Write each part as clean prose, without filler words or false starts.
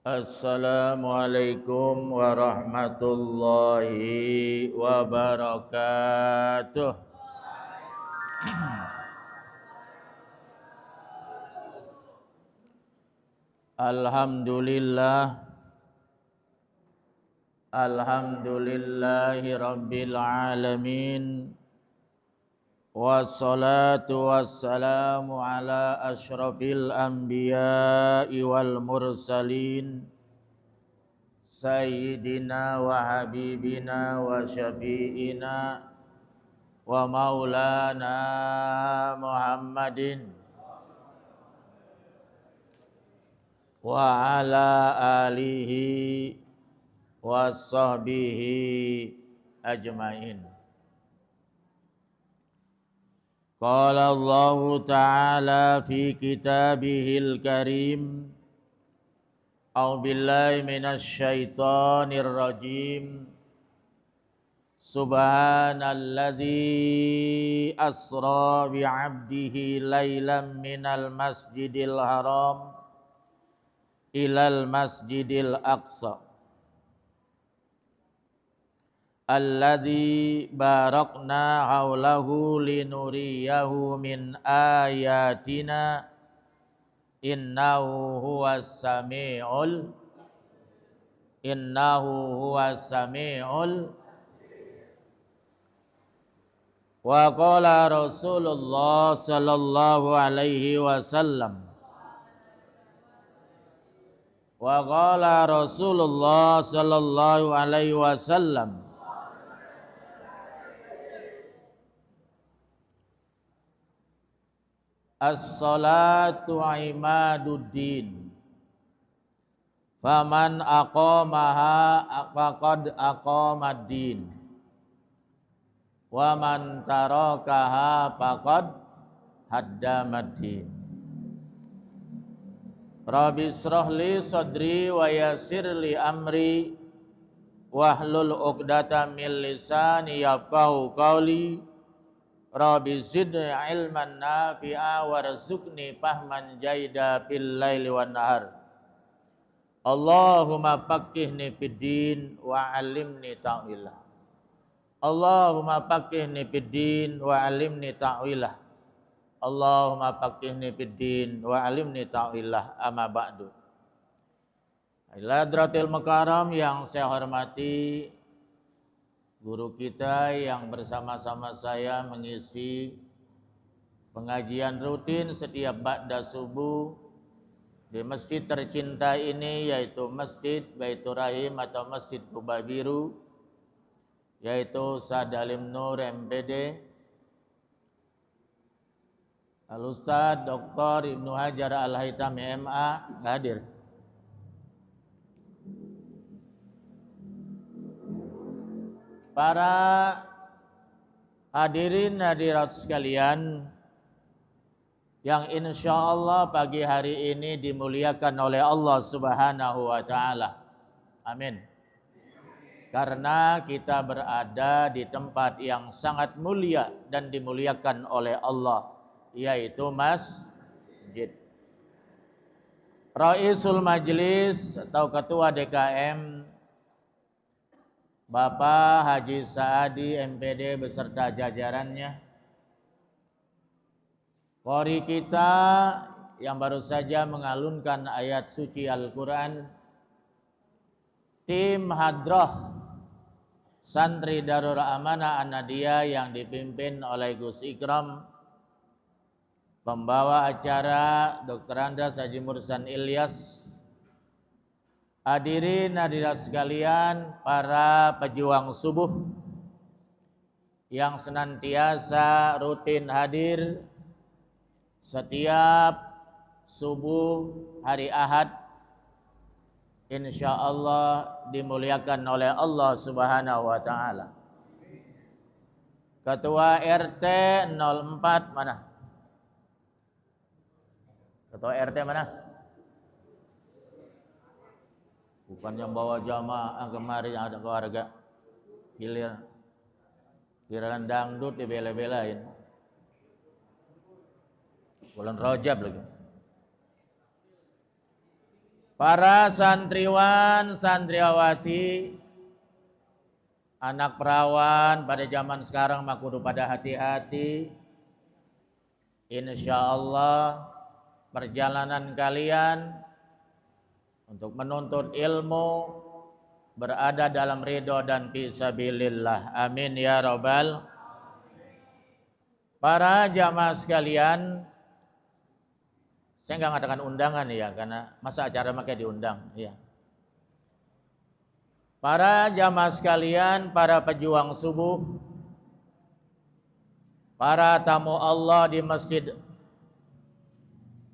Assalamualaikum warahmatullahi wabarakatuh. Alhamdulillah, alhamdulillahi rabbil alamin. Wassalatu wassalamu ala asyrafil anbiya'i wal mursalin Sayyidina wa habibina wa syafi'ina wa maulana Muhammadin wa ala alihi wa sahbihi ajmain. Qala Allah Ta'ala fi kitabihil karim. A'udzu billahi minasy syaithanir rajim. Subhanalladzi asra bi 'abdihi lailan minal masjidil haram ilal masjidil aqsa alladzi barakna haulahu linuriyahu min ayatina innahu huwas samiul wa qala Rasulullah sallallahu alaihi wasallam wa qala Rasulullah sallallahu alaihi wasallam as-salatu imaduddin faman aqamaha faqad aqamad-din wa man tarakaha faqad haddamad-din. Rabbi israh li sadri wa yassir li amri wahlul 'uqdatam min lisani yafqahu qawli. Rabbi zidni ilman nafi'a warzuqni fahman jaida fil laili wan nahar. Allahumma faqihni fid din wa 'allimni ta'wilah. Allahumma faqihni fid din wa 'allimni ta'wilah. Allahumma faqihni fid din wa 'allimni ta'wilah. Amma ba'du. Hadratil Mukarram yang saya hormati, guru kita yang bersama-sama saya mengisi pengajian rutin setiap ba'da subuh di masjid tercinta ini, yaitu Masjid Baitur Rahim atau Masjid Kubah Biru, yaitu Ustaz Halim Nur MPD, Al-Ustaz Dr. Ibnu Hajar Al-Haytami MA hadir. Para hadirin hadirat sekalian yang insya Allah pagi hari ini dimuliakan oleh Allah Subhanahu wa Ta'ala. Amin. Karena kita berada di tempat yang sangat mulia dan dimuliakan oleh Allah, yaitu masjid. Raisul Majlis atau Ketua DKM Bapak Haji Saadi MPD beserta jajarannya, qori kita yang baru saja mengalunkan ayat suci Al-Quran, tim Hadrah Santri Darul Amanah An-Nahdiyah yang dipimpin oleh Gus Ikram, pembawa acara Dr. Andas Haji Mursan Ilyas, hadirin hadirat sekalian, para pejuang subuh yang senantiasa rutin hadir setiap subuh hari Ahad, insya Allah dimuliakan oleh Allah Subhanahu wa Ta'ala. Ketua RT 04 mana? Ketua RT mana? Bukan yang bawa jamaah kemarin ada keluarga, giliran dangdut dibela-belain. Bulan Rajab lagi. para santriwan, santriawati, anak perawan pada zaman sekarang mah kudu pada hati-hati. Insya Allah perjalanan kalian untuk menuntut ilmu berada dalam ridho dan fisabilillah. Amin ya rabbal. Para jamaah sekalian, saya nggak mengatakan undangan ya, karena masa acara makanya diundang ya. Para jamaah sekalian, para pejuang subuh, para tamu Allah di masjid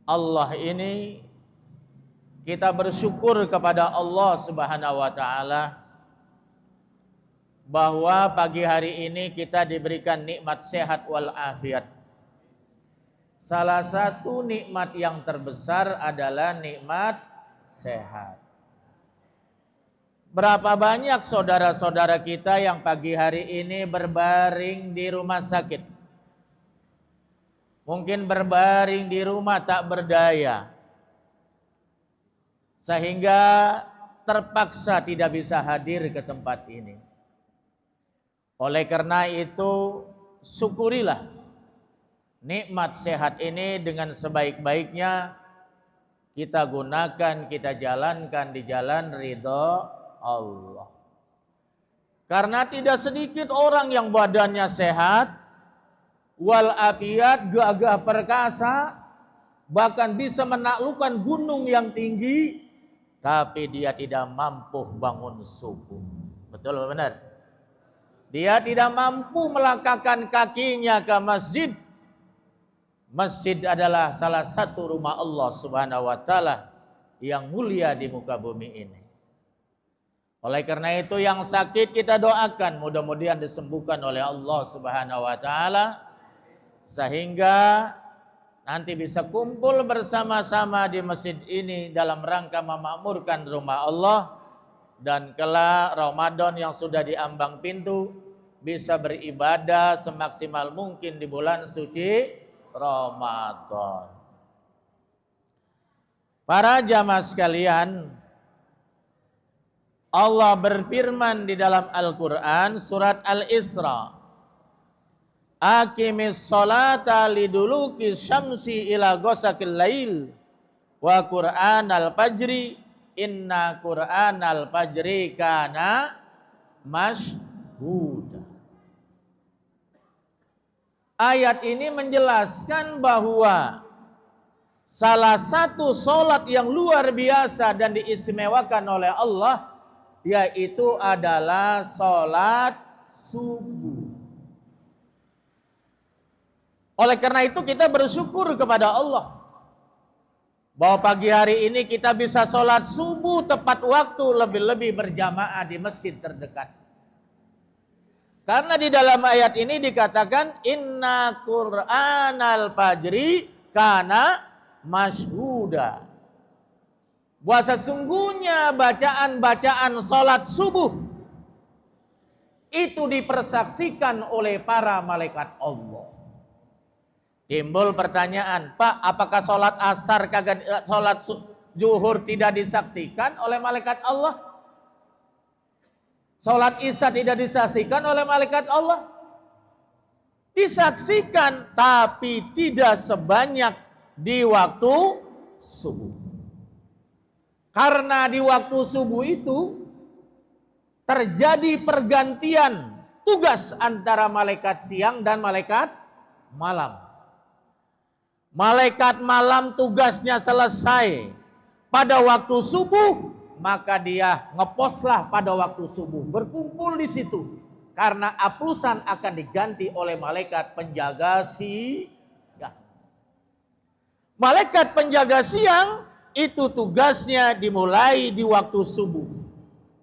Allah ini, kita bersyukur kepada Allah Subhanahu wa taala bahwa pagi hari ini kita diberikan nikmat sehat wal afiat. Salah satu nikmat yang terbesar adalah nikmat sehat. Berapa banyak saudara-saudara kita yang pagi hari ini berbaring di rumah sakit? Mungkin berbaring di rumah tak berdaya, sehingga terpaksa tidak bisa hadir ke tempat ini. Oleh karena itu, syukurilah nikmat sehat ini dengan sebaik-baiknya kita gunakan, kita jalankan di jalan ridho Allah. Karena tidak sedikit orang yang badannya sehat, wal afiat, gagah perkasa, bahkan bisa menaklukkan gunung yang tinggi, tapi dia tidak mampu bangun subuh. Betul benar? Dia tidak mampu melangkahkan kakinya ke masjid. Masjid adalah salah satu rumah Allah Subhanahu wa taala yang mulia di muka bumi ini. Oleh karena itu yang sakit kita doakan mudah-mudahan disembuhkan oleh Allah Subhanahu wa taala sehingga nanti bisa kumpul bersama-sama di masjid ini dalam rangka memakmurkan rumah Allah, dan kelak Ramadan yang sudah diambang pintu bisa beribadah semaksimal mungkin di bulan suci Ramadan. Para jamaah sekalian, Allah berfirman di dalam Al-Quran surat Al-Isra, Aqimis sholata liduluki syamsi ila ghasaqil lail wa Qur'anal fajri inna Qur'anal fajri kana mashhuda. Ayat ini menjelaskan bahwa salah satu solat yang luar biasa dan diistimewakan oleh Allah yaitu adalah solat subuh. Oleh karena itu kita bersyukur kepada Allah bahwa pagi hari ini kita bisa sholat subuh tepat waktu, lebih-lebih berjamaah di masjid terdekat. Karena di dalam ayat ini dikatakan inna Qur'anal fajri kana mashhuda. Bahwa sesungguhnya bacaan-bacaan sholat subuh itu dipersaksikan oleh para malaikat Allah. Timbul pertanyaan, Pak, apakah sholat asar sholat zuhur tidak disaksikan oleh malaikat Allah? Sholat isya tidak disaksikan oleh malaikat Allah? Disaksikan, tapi tidak sebanyak di waktu subuh. Karena di waktu subuh itu terjadi pergantian tugas antara malaikat siang dan malaikat malam. Malaikat malam tugasnya selesai pada waktu subuh, maka dia ngeposlah pada waktu subuh, berkumpul di situ. Karena aplusan akan diganti oleh malaikat penjaga siang. Malaikat penjaga siang itu tugasnya dimulai di waktu subuh.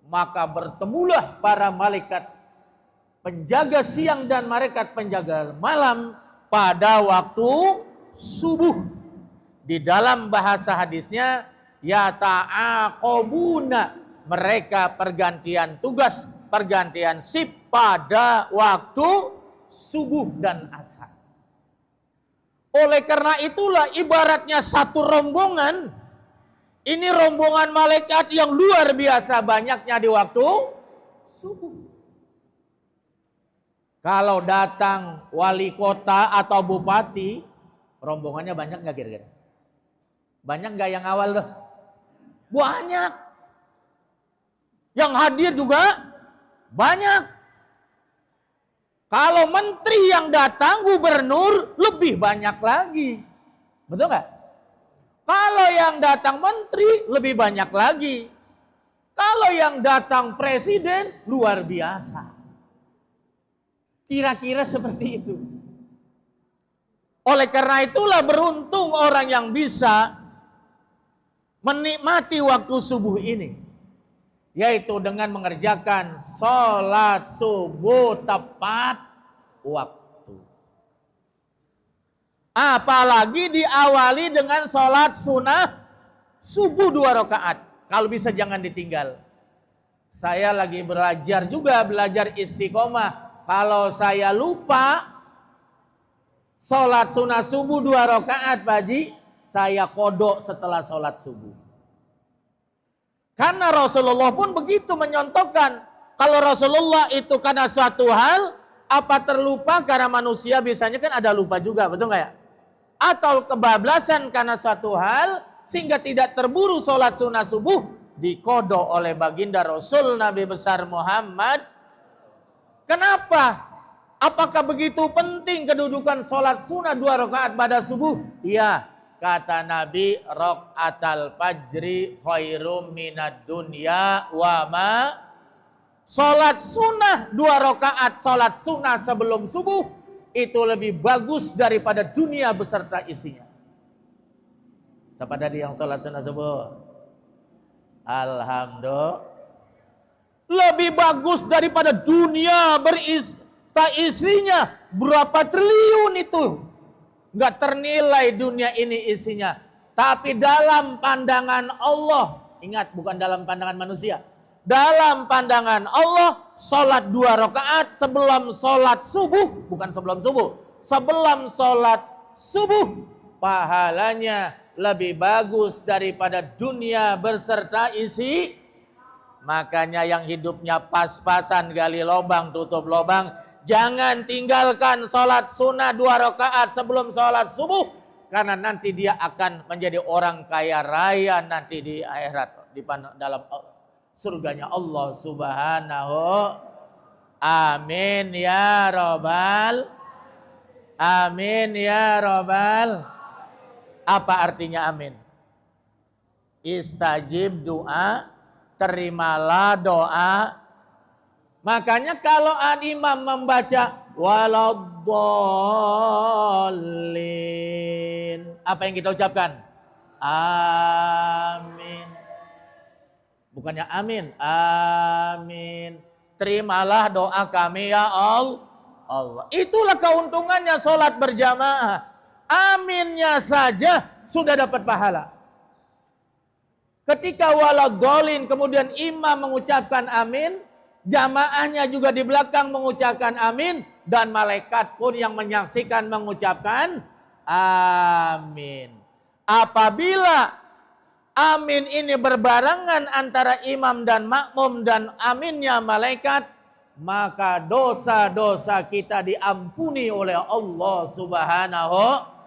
Maka bertemulah para malaikat penjaga siang dan malaikat penjaga malam pada waktu subuh. Di dalam bahasa hadisnya ya ta'aqobuna, mereka pergantian tugas, pergantian shift pada waktu subuh dan asar. Oleh karena itulah ibaratnya satu rombongan Ini rombongan malaikat yang luar biasa banyaknya di waktu subuh. Kalau datang wali kota atau bupati, rombongannya banyak nggak kira-kira? Banyak nggak yang awal tuh? Banyak. Yang hadir juga banyak. Kalau menteri yang datang, gubernur, lebih banyak lagi. Betul nggak? Kalau yang datang menteri, lebih banyak lagi. Kalau yang datang presiden, luar biasa. Kira-kira seperti itu. Oleh karena itulah beruntung orang yang bisa menikmati waktu subuh ini. Yaitu dengan mengerjakan sholat subuh tepat waktu. Apalagi diawali dengan sholat sunnah subuh 2 rakaat. Kalau bisa jangan ditinggal. Saya lagi belajar istiqomah. Kalau saya lupa sholat sunnah subuh 2 rakaat, Pak Haji, saya kodok setelah sholat subuh. Karena Rasulullah pun begitu menyontohkan. Kalau Rasulullah itu karena suatu hal, apa terlupa karena manusia biasanya kan ada lupa juga, betul nggak ya? Atau kebablasan karena suatu hal sehingga tidak terburu sholat sunnah subuh dikodok oleh baginda Rasul Nabi besar Muhammad. Kenapa? Apakah begitu penting kedudukan sholat sunnah 2 rakaat pada subuh? Iya, kata Nabi, rakaatal fajri khairum minad dunya wa ma. Sholat sunnah 2 rakaat, sholat sunnah sebelum subuh itu lebih bagus daripada dunia beserta isinya. Siapa tadi yang sholat sunnah subuh? Alhamdulillah. Lebih bagus daripada dunia beserta isinya. Berapa triliun itu? Nggak ternilai dunia ini isinya. Tapi dalam pandangan Allah, ingat bukan dalam pandangan manusia. Dalam pandangan Allah, sholat 2 rakaat sebelum sholat subuh, bukan sebelum subuh, sebelum sholat subuh, pahalanya lebih bagus daripada dunia berserta isi. Makanya yang hidupnya pas-pasan gali lobang, tutup lobang, jangan tinggalkan sholat sunnah 2 rakaat sebelum sholat subuh. Karena nanti dia akan menjadi orang kaya raya nanti di akhirat, di dalam surganya Allah Subhanahu. Amin ya Rabbal. Amin ya Rabbal. Apa artinya amin? Istajib doa, terimalah doa. Makanya kalau imam membaca waladdallin, apa yang kita ucapkan? Amin. Bukannya amin, amin. Terimalah doa kami ya Allah. Itulah keuntungannya sholat berjamaah. Aminnya saja sudah dapat pahala. Ketika waladdallin kemudian imam mengucapkan amin, jamaahnya juga di belakang mengucapkan amin, dan malaikat pun yang menyaksikan mengucapkan amin. Apabila amin ini berbarengan antara imam dan makmum dan aminnya malaikat, maka dosa-dosa kita diampuni oleh Allah Subhanahu.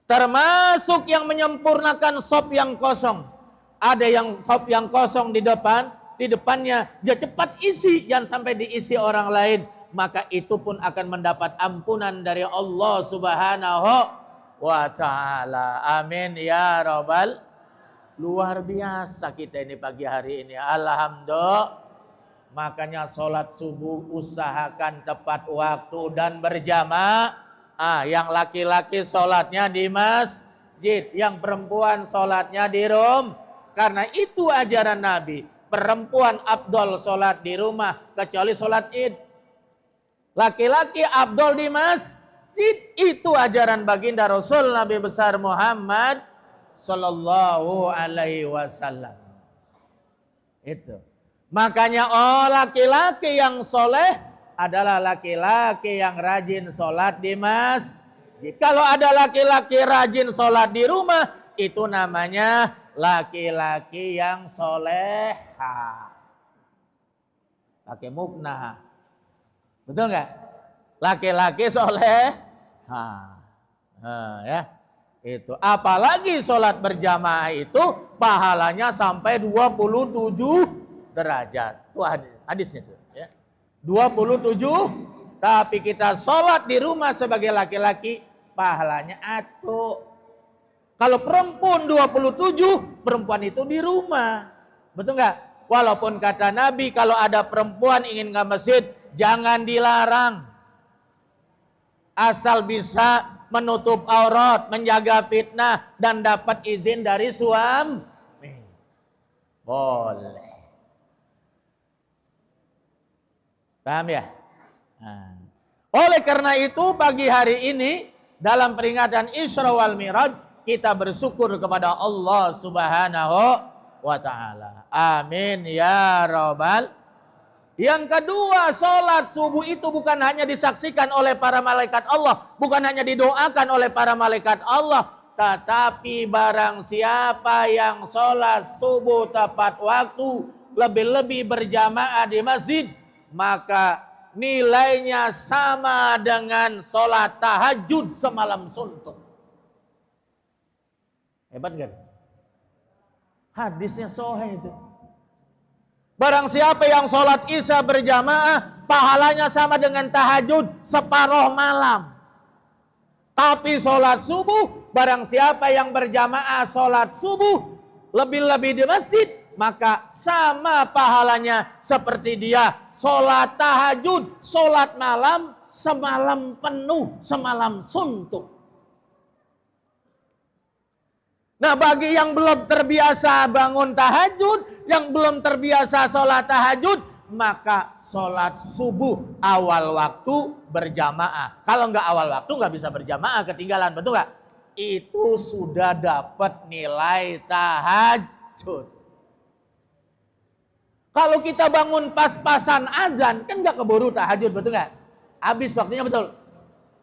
Termasuk yang menyempurnakan shop yang kosong. Ada yang shop yang kosong di depannya dia cepat isi, jangan sampai diisi orang lain. Maka itu pun akan mendapat ampunan dari Allah Subhanahu wa ta'ala. Amin ya Rabbal. Luar biasa kita ini pagi hari ini. Alhamdulillah. Makanya sholat subuh usahakan tepat waktu dan berjamaah. Yang laki-laki sholatnya di masjid, yang perempuan sholatnya di rumah. Karena itu ajaran Nabi. Perempuan afdol sholat di rumah kecuali sholat id. Laki-laki afdol di masjid. Itu ajaran baginda Rasul Nabi besar Muhammad Sallallahu Alaihi Wasallam. Itu. Makanya laki-laki yang soleh adalah laki-laki yang rajin sholat di masjid. Kalau ada laki-laki rajin sholat di rumah, itu namanya laki-laki yang soleha. Pakai mukna. Betul nggak? Laki-laki soleha. Nah, ya. Itu. Apalagi sholat berjamaah itu pahalanya sampai 27 derajat. Itu hadisnya tuh. Ya. 27. Tapi kita sholat di rumah sebagai laki-laki, pahalanya atuh. Kalau perempuan 27, perempuan itu di rumah. Betul nggak? Walaupun kata Nabi, kalau ada perempuan ingin ke masjid, jangan dilarang. Asal bisa menutup aurat, menjaga fitnah, dan dapat izin dari suami. Boleh. Paham ya? Nah. Oleh karena itu pagi hari ini dalam peringatan Isra wal Mi'raj kita bersyukur kepada Allah Subhanahu wa taala. Amin ya rabbal. Yang kedua, salat subuh itu bukan hanya disaksikan oleh para malaikat Allah, bukan hanya didoakan oleh para malaikat Allah, tetapi barang siapa yang salat subuh tepat waktu, lebih-lebih berjamaah di masjid, maka nilainya sama dengan sholat tahajud semalam suntuk. Hebat kan? Hadisnya sahih itu. Barang siapa yang sholat isya berjamaah, pahalanya sama dengan tahajud separuh malam. Tapi sholat subuh, barang siapa yang berjamaah sholat subuh, lebih-lebih di masjid, maka sama pahalanya seperti dia sholat tahajud, sholat malam, semalam penuh, semalam suntuk. Nah, bagi yang belum terbiasa bangun tahajud, yang belum terbiasa sholat tahajud, maka sholat subuh awal waktu berjamaah. Kalau nggak awal waktu nggak bisa berjamaah, ketinggalan, betul nggak? Itu sudah dapat nilai tahajud. Kalau kita bangun pas-pasan azan, kan nggak keburu tahajud, betul nggak? Habis waktunya, betul.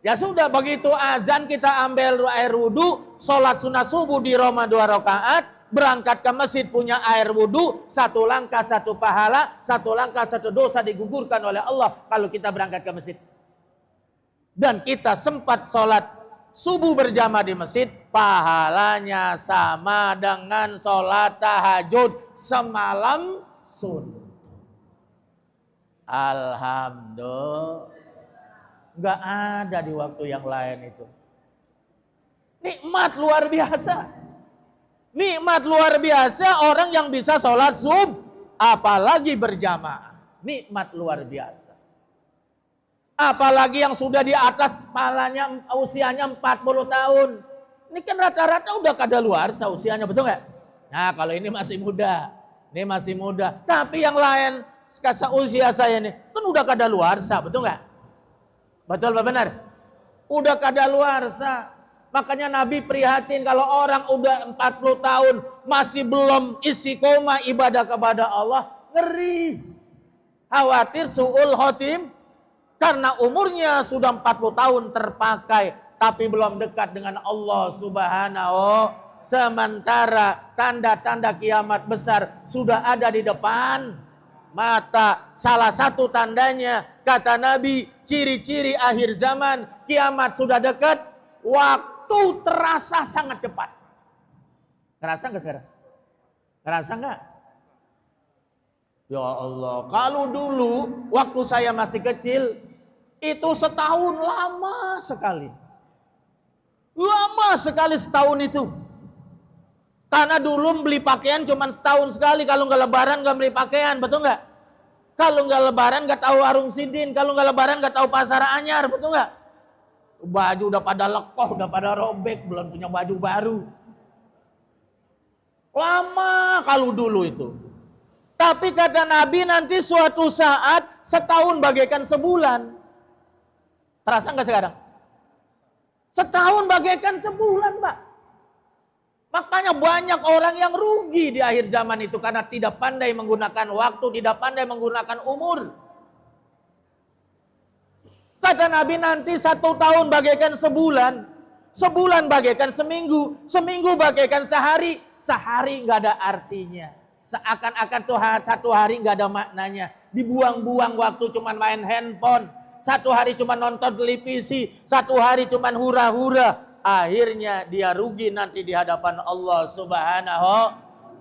Ya sudah, begitu azan kita ambil air wudhu, sholat sunnah subuh di Roma 2 rakaat, berangkat ke masjid punya air wudhu, 1 langkah 1 pahala, 1 langkah 1 dosa digugurkan oleh Allah kalau kita berangkat ke masjid. Dan kita sempat sholat subuh berjamaah di masjid, pahalanya sama dengan sholat tahajud semalam suntuk. Alhamdulillah. Nggak ada di waktu yang lain itu. Nikmat luar biasa. Nikmat luar biasa orang yang bisa sholat subuh, apalagi berjamaah. Nikmat luar biasa. Apalagi yang sudah di atas palanya usianya 40 tahun. Ini kan rata-rata udah kadaluarsa usianya, betul nggak? Nah, kalau ini masih muda. Ini masih muda. Tapi yang lain, usia saya ini, kan udah kadaluarsa, betul nggak? Betul apa benar? Udah kadaluarsa. Makanya Nabi prihatin kalau orang udah 40 tahun masih belum istiqomah ibadah kepada Allah. Ngeri. Khawatir su'ul khotim. Karena umurnya sudah 40 tahun terpakai. Tapi belum dekat dengan Allah Subhanahu. Sementara tanda-tanda kiamat besar sudah ada di depan mata. Salah satu tandanya, kata Nabi, ciri-ciri akhir zaman, kiamat sudah dekat, waktu terasa sangat cepat. Ngerasa nggak sekarang? Ngerasa nggak? Ya Allah, kalau dulu waktu saya masih kecil, itu setahun lama sekali. Lama sekali setahun itu. Karena dulu beli pakaian cuma setahun sekali, kalau nggak lebaran nggak beli pakaian, betul nggak? Kalau nggak lebaran nggak tahu warung sidin, kalau nggak lebaran nggak tahu pasar anyar, betul nggak? Baju udah pada lekoh, udah pada robek, belum punya baju baru. Lama kalau dulu itu. Tapi kata Nabi nanti suatu saat setahun bagaikan sebulan. Terasa nggak sekarang? Setahun bagaikan sebulan, Pak. Makanya banyak orang yang rugi di akhir zaman itu karena tidak pandai menggunakan waktu, tidak pandai menggunakan umur. Kata Nabi nanti 1 tahun bagaikan sebulan. Sebulan bagaikan seminggu, seminggu bagaikan sehari, sehari nggak ada artinya. Seakan-akan tuh satu hari nggak ada maknanya. Dibuang-buang waktu cuman main handphone. Satu hari cuma nonton televisi, satu hari cuma hura-hura. Akhirnya dia rugi nanti di hadapan Allah Subhanahu.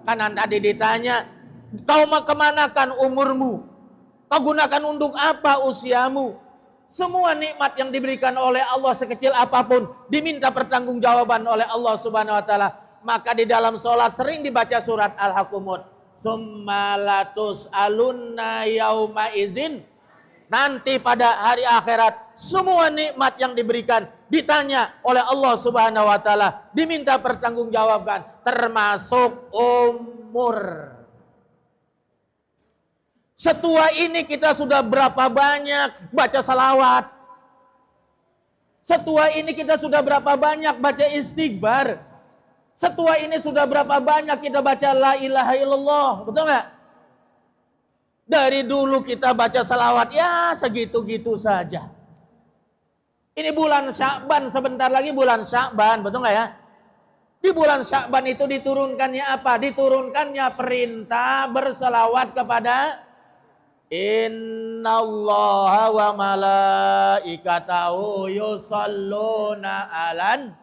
Kan tadi ditanya, kau mau kemanakan umurmu? Kau gunakan untuk apa usiamu? Semua nikmat yang diberikan oleh Allah sekecil apapun diminta pertanggungjawaban oleh Allah Subhanahu wa taala. Maka di dalam sholat sering dibaca surat Al-Hakumut. Summa latus'alunna yauma izin. Nanti pada hari akhirat semua nikmat yang diberikan ditanya oleh Allah Subhanahu wa taala, diminta pertanggungjawaban termasuk umur. Setua ini kita sudah berapa banyak baca salawat. Setua ini kita sudah berapa banyak baca istighfar. Setua ini sudah berapa banyak kita baca la ilaha illallah. Betul nggak? Dari dulu kita baca salawat ya segitu-gitu saja. Ini bulan Sya'ban, sebentar lagi bulan Sya'ban, betul nggak ya? Di bulan Sya'ban itu diturunkannya apa? Diturunkannya perintah berselawat kepada Innallaha wa malaikatahu yusalluna alan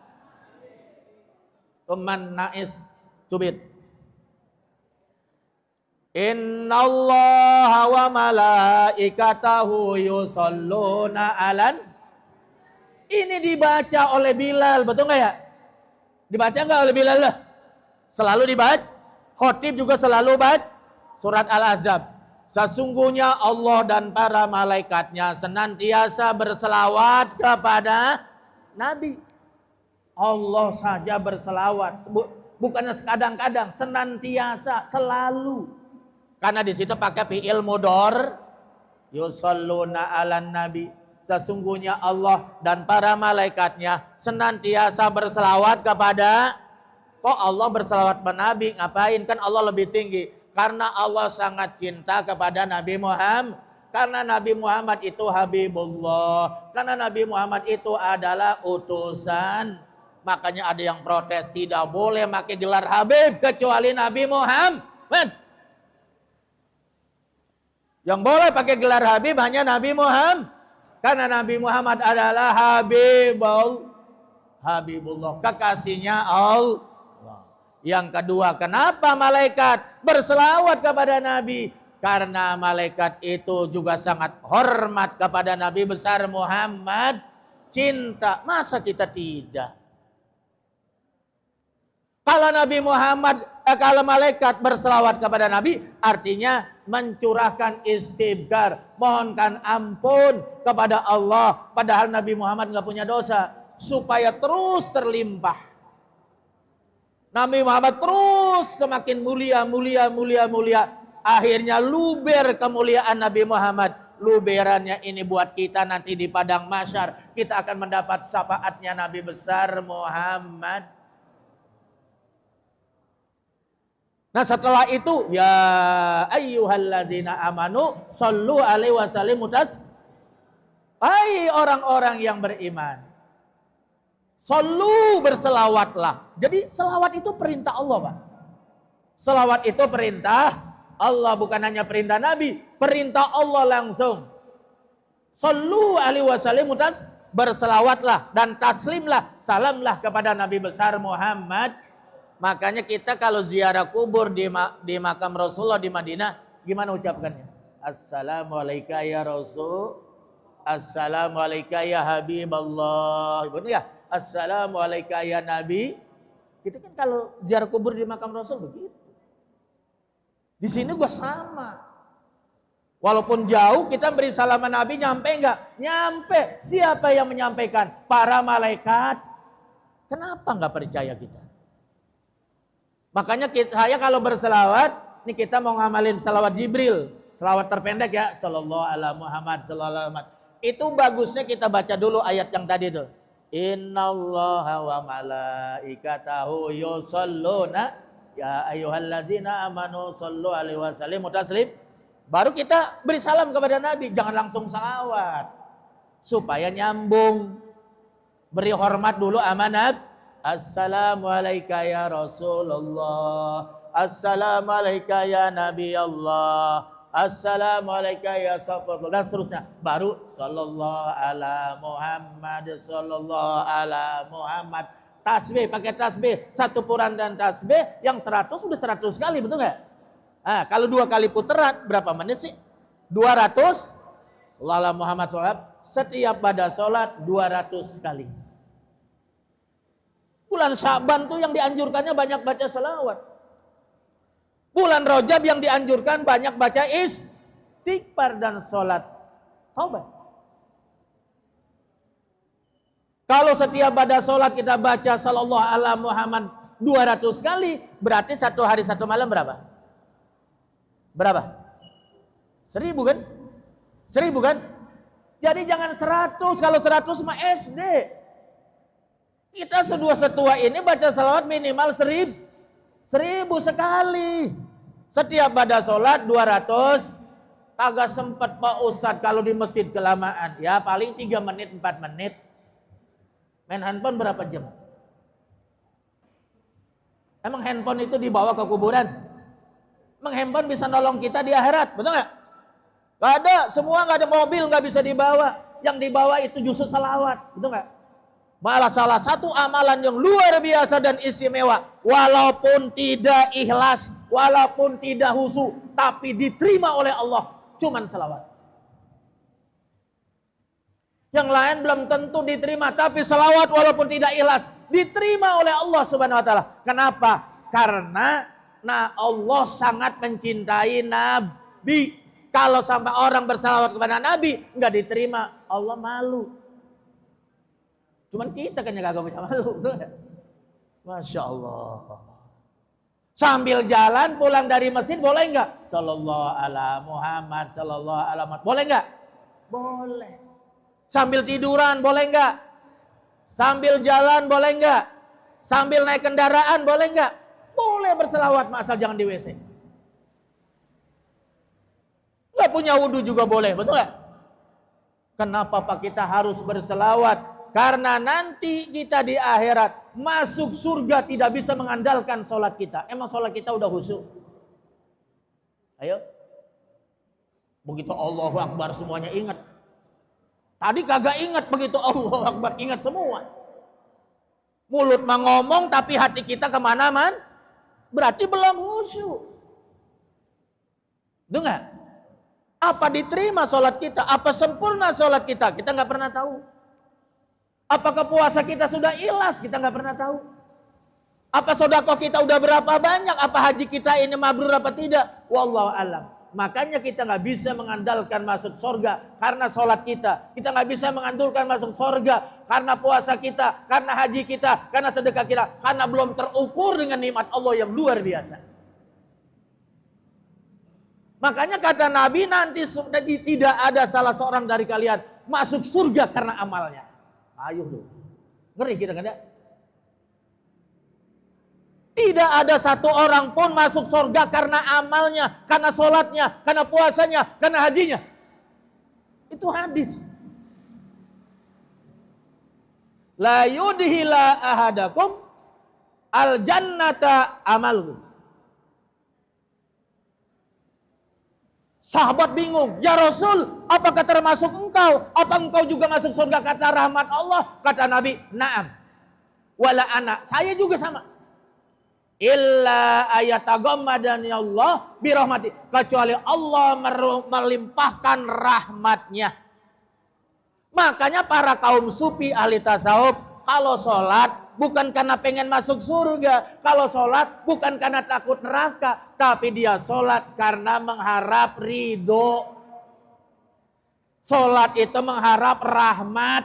Tuman nais cubit. Innallaha wa malaikatahu yusalluna alan. Ini dibaca oleh Bilal, betul nggak ya? Dibaca nggak oleh Bilal? Selalu dibaca. Khotib juga selalu baca surat Al-Ahzab. Sesungguhnya Allah dan para malaikatnya senantiasa berselawat kepada Nabi. Allah saja berselawat, bukannya sekadang-kadang, senantiasa, selalu. Karena di situ pakai fi'il mudhor, yusalluna 'alan nabi. Sesungguhnya Allah dan para malaikatnya senantiasa berselawat kepada. Kok Allah berselawat kepada Nabi? Ngapain? Kan Allah lebih tinggi. Karena Allah sangat cinta kepada Nabi Muhammad. Karena Nabi Muhammad itu Habibullah. Karena Nabi Muhammad itu adalah utusan. Makanya ada yang protes, tidak boleh pakai gelar Habib kecuali Nabi Muhammad. Yang boleh pakai gelar Habib hanya Nabi Muhammad. Karena Nabi Muhammad adalah Habibullah, kekasihnya Allah. Yang kedua, kenapa malaikat berselawat kepada Nabi? Karena malaikat itu juga sangat hormat kepada Nabi besar Muhammad. Cinta, masa kita tidak? Kalau Nabi Muhammad, kalau malaikat berselawat kepada Nabi, artinya mencurahkan istighfar, mohonkan ampun kepada Allah. Padahal Nabi Muhammad nggak punya dosa, supaya terus terlimpah. Nabi Muhammad terus semakin mulia. Akhirnya luber kemuliaan Nabi Muhammad. Luberannya ini buat kita nanti di padang mahsyar. Kita akan mendapat syafaatnya Nabi besar Muhammad. Nah setelah itu, ya ayyuhalladzina amanu sallu alaihi wasallimu hai orang-orang yang beriman, sallu berselawatlah. Jadi selawat itu perintah Allah, Pak. Selawat itu perintah Allah, bukan hanya perintah Nabi, perintah Allah langsung. Sallu alaihi wasallimu berselawatlah dan taslimlah, salamlah kepada Nabi besar Muhammad. Makanya kita kalau ziarah kubur di makam Rasulullah di Madinah, gimana ucapkannya? Assalamualaikum ya Rasul, Assalamualaikum ya Habiballah. Benar ya? Assalamualaikum ya Nabi. Kita kan kalau ziarah kubur di makam Rasul begitu. Di sini gua sama. Walaupun jauh kita beri salaman Nabi, nyampe enggak? Nyampe. Siapa yang menyampaikan? Para malaikat. Kenapa enggak percaya kita? Makanya saya kalau berselawat, ini kita mau ngamalin salawat Jibril, selawat terpendek ya, sallallahu ala Muhammad sallallahu alaihi. Itu bagusnya kita baca dulu ayat yang tadi tuh. Innallaha wa malaikatahu yusalluna ya ayyuhalladzina amanu sallu alaihi wasallimu taslim. Baru kita beri salam kepada Nabi, jangan langsung salawat. Supaya nyambung. Beri hormat dulu amanat. Assalamualaikum ya Rasulullah. Assalamualaikum ya Nabi Allah. Assalamualaikum ya Sahabatullah. Dan seterusnya. Baru sallallahu ala Muhammad. Sallallahu ala Muhammad. Tasbih, pakai tasbih. Satu puran dan tasbih. Yang 100 udah 100 kali, betul nggak? Nah, kalau 2 kali putaran, berapa menit sih? 200. Sallallahu ala Muhammad SAW. Setiap pada sholat 200 kali. Bulan Sya'ban tuh yang dianjurkannya banyak baca selawat. Bulan Rajab yang dianjurkan banyak baca istighfar dan sholat taubat. Kalau setiap pada sholat kita baca sallallahu ala Muhammad 200 kali, berarti satu hari satu malam berapa? Berapa? 1000 kan? 1000 kan? Jadi jangan 100, kalau 100 mah SD. Kita setua ini baca salawat minimal 1000 sekali. Setiap pada sholat 200. Kagak sempat Pak Ustadz kalau di masjid kelamaan. Ya paling 3 menit, 4 menit. Main handphone berapa jam? Emang handphone itu dibawa ke kuburan? Emang handphone bisa nolong kita di akhirat, betul nggak? Gak ada, semua gak ada, mobil gak bisa dibawa. Yang dibawa itu justru salawat, betul gak? Malah salah satu amalan yang luar biasa dan istimewa, walaupun tidak ikhlas, walaupun tidak husu, tapi diterima oleh Allah, cuman salawat. Yang lain belum tentu diterima, tapi salawat walaupun tidak ikhlas, diterima oleh Allah Subhanahu Wa Taala. Kenapa? Karena Allah sangat mencintai Nabi. Kalau sampai orang bersalawat kepada Nabi nggak diterima, Allah malu. Cuman kita kan yang kagak punya malu. Masya Allah. Sambil jalan pulang dari masjid boleh nggak? Sallallahu ala Muhammad, sallallahu ala Muhammad. Boleh nggak? Boleh. Sambil tiduran boleh nggak? Sambil jalan boleh nggak? Sambil naik kendaraan boleh nggak? Boleh berselawat, asal jangan di WC. Gak punya wudhu juga boleh, betul gak? Kenapa Pak kita harus berselawat? Karena nanti kita di akhirat masuk surga tidak bisa mengandalkan sholat kita. Emang sholat kita udah khusyuk? Ayo. Begitu Allahu Akbar semuanya ingat. Tadi kagak ingat, begitu Allahu Akbar ingat semua. Mulut mah ngomong tapi hati kita kemana-mana. Berarti belum khusyuk. Betul gak? Apa diterima sholat kita? Apa sempurna sholat kita? Kita nggak pernah tahu. Apakah puasa kita sudah ikhlas? Kita nggak pernah tahu. Apa sedekah kita udah berapa banyak? Apa haji kita ini mabrur apa tidak? Wallahu alam. Makanya kita nggak bisa mengandalkan masuk surga karena sholat kita. Kita nggak bisa mengandalkan masuk surga karena puasa kita, karena haji kita, karena sedekah kita, karena belum terukur dengan nikmat Allah yang luar biasa. Makanya kata Nabi, nanti tidak ada salah seorang dari kalian masuk surga karena amalnya. Ayo dulu. Ngeri kita kan ya? Tidak ada satu orang pun masuk surga karena amalnya, karena sholatnya, karena puasanya, karena hajinya. Itu hadis. La yudhila ahadakum al jannata amaluhu. Sahabat bingung, ya Rasul, apakah termasuk engkau? Apa engkau juga masuk surga? Kata rahmat Allah. Kata Nabi, na'am. Wala anak, saya juga sama. Illa ayataghammadani Allah birahmati. Kecuali Allah melimpahkan rahmatnya. Makanya para kaum sufi ahli tasawuf, kalau sholat bukan karena pengen masuk surga. Kalau sholat bukan karena takut neraka. Tapi dia sholat karena mengharap ridho. Sholat itu mengharap rahmat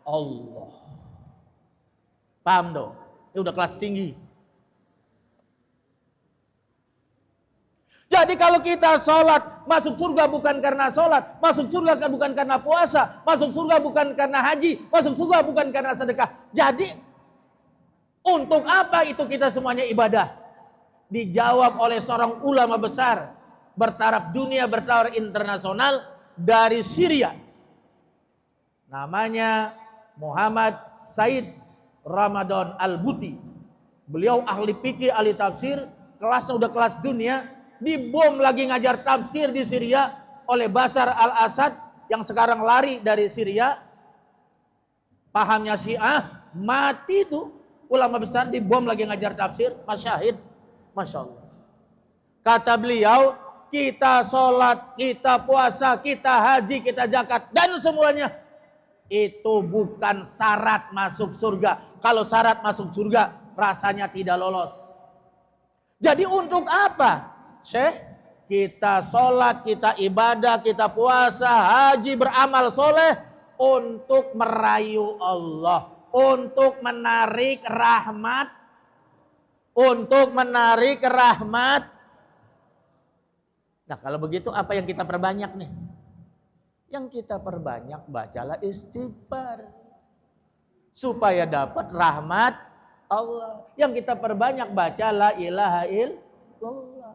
Allah. Paham dong? Ini udah kelas tinggi. Jadi kalau kita sholat, masuk surga bukan karena sholat, masuk surga bukan karena puasa, masuk surga bukan karena haji, masuk surga bukan karena sedekah. Jadi untuk apa itu kita semuanya ibadah? Dijawab oleh seorang ulama besar bertaraf dunia, bertaraf internasional dari Syria. Namanya Muhammad Said Ramadan Al-Buti. Beliau ahli fikih, ahli tafsir, kelasnya udah kelas dunia, dibom lagi ngajar tafsir di Syria oleh Bashar al-Assad yang sekarang lari dari Syria. Pahamnya Syiah, mati tuh ulama besar, dibom lagi ngajar tafsir, masyahid. Masya Allah. Kata beliau, kita sholat, kita puasa, kita haji, kita zakat, dan semuanya itu bukan syarat masuk surga. Kalau syarat masuk surga, rasanya tidak lolos. Jadi untuk apa, Syekh? Kita sholat, kita ibadah, kita puasa, haji, beramal soleh untuk merayu Allah, untuk menarik rahmat, Nah kalau begitu apa yang kita perbanyak nih? Yang kita perbanyak bacalah istighfar supaya dapat rahmat Allah. Yang kita perbanyak baca la ilaha illallah.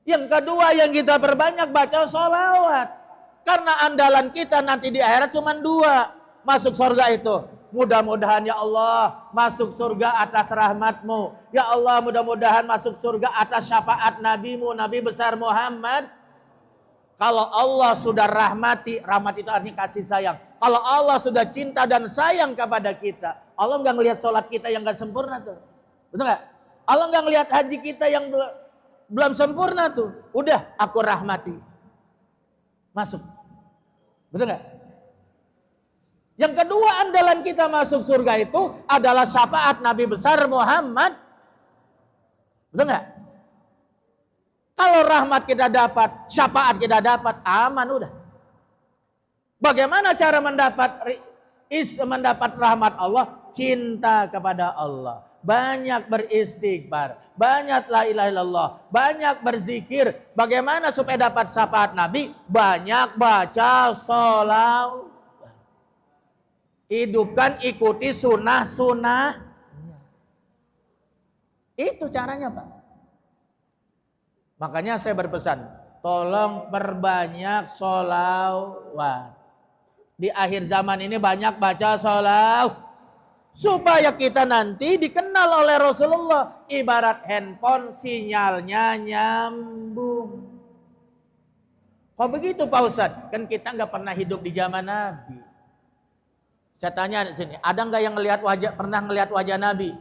Yang kedua yang kita perbanyak baca sholawat. Karena andalan kita nanti di akhirat cuma 2 masuk surga itu. Mudah-mudahan ya Allah masuk surga atas rahmatmu. Ya Allah mudah-mudahan masuk surga atas syafaat nabimu, Nabi besar Muhammad. Kalau Allah sudah rahmati, rahmat itu artinya kasih sayang. Kalau Allah sudah cinta dan sayang kepada kita, Allah nggak ngelihat sholat kita yang nggak sempurna tuh, betul nggak? Allah nggak ngelihat haji kita yang belum sempurna tuh. Udah aku rahmati, masuk, betul nggak? Yang kedua andalan kita masuk surga itu adalah syafaat Nabi besar Muhammad, betul nggak? Kalau rahmat kita dapat, syafaat kita dapat, aman udah. Bagaimana cara mendapat rahmat Allah? Cinta kepada Allah. Banyak beristighfar, banyak la ilaha illallah, banyak berzikir. Bagaimana supaya dapat syafaat Nabi? Banyak baca sholawat. Hidupkan, ikuti sunnah-sunnah. Itu caranya Pak. Makanya saya berpesan, tolong perbanyak sholawat. Di akhir zaman ini banyak baca sholawat. Supaya kita nanti dikenal oleh Rasulullah. Ibarat handphone sinyalnya nyambung. Kok begitu Pak Ustadz? Kan kita nggak pernah hidup di zaman Nabi. Saya tanya di sini, ada nggak yang pernah ngelihat wajah Nabi?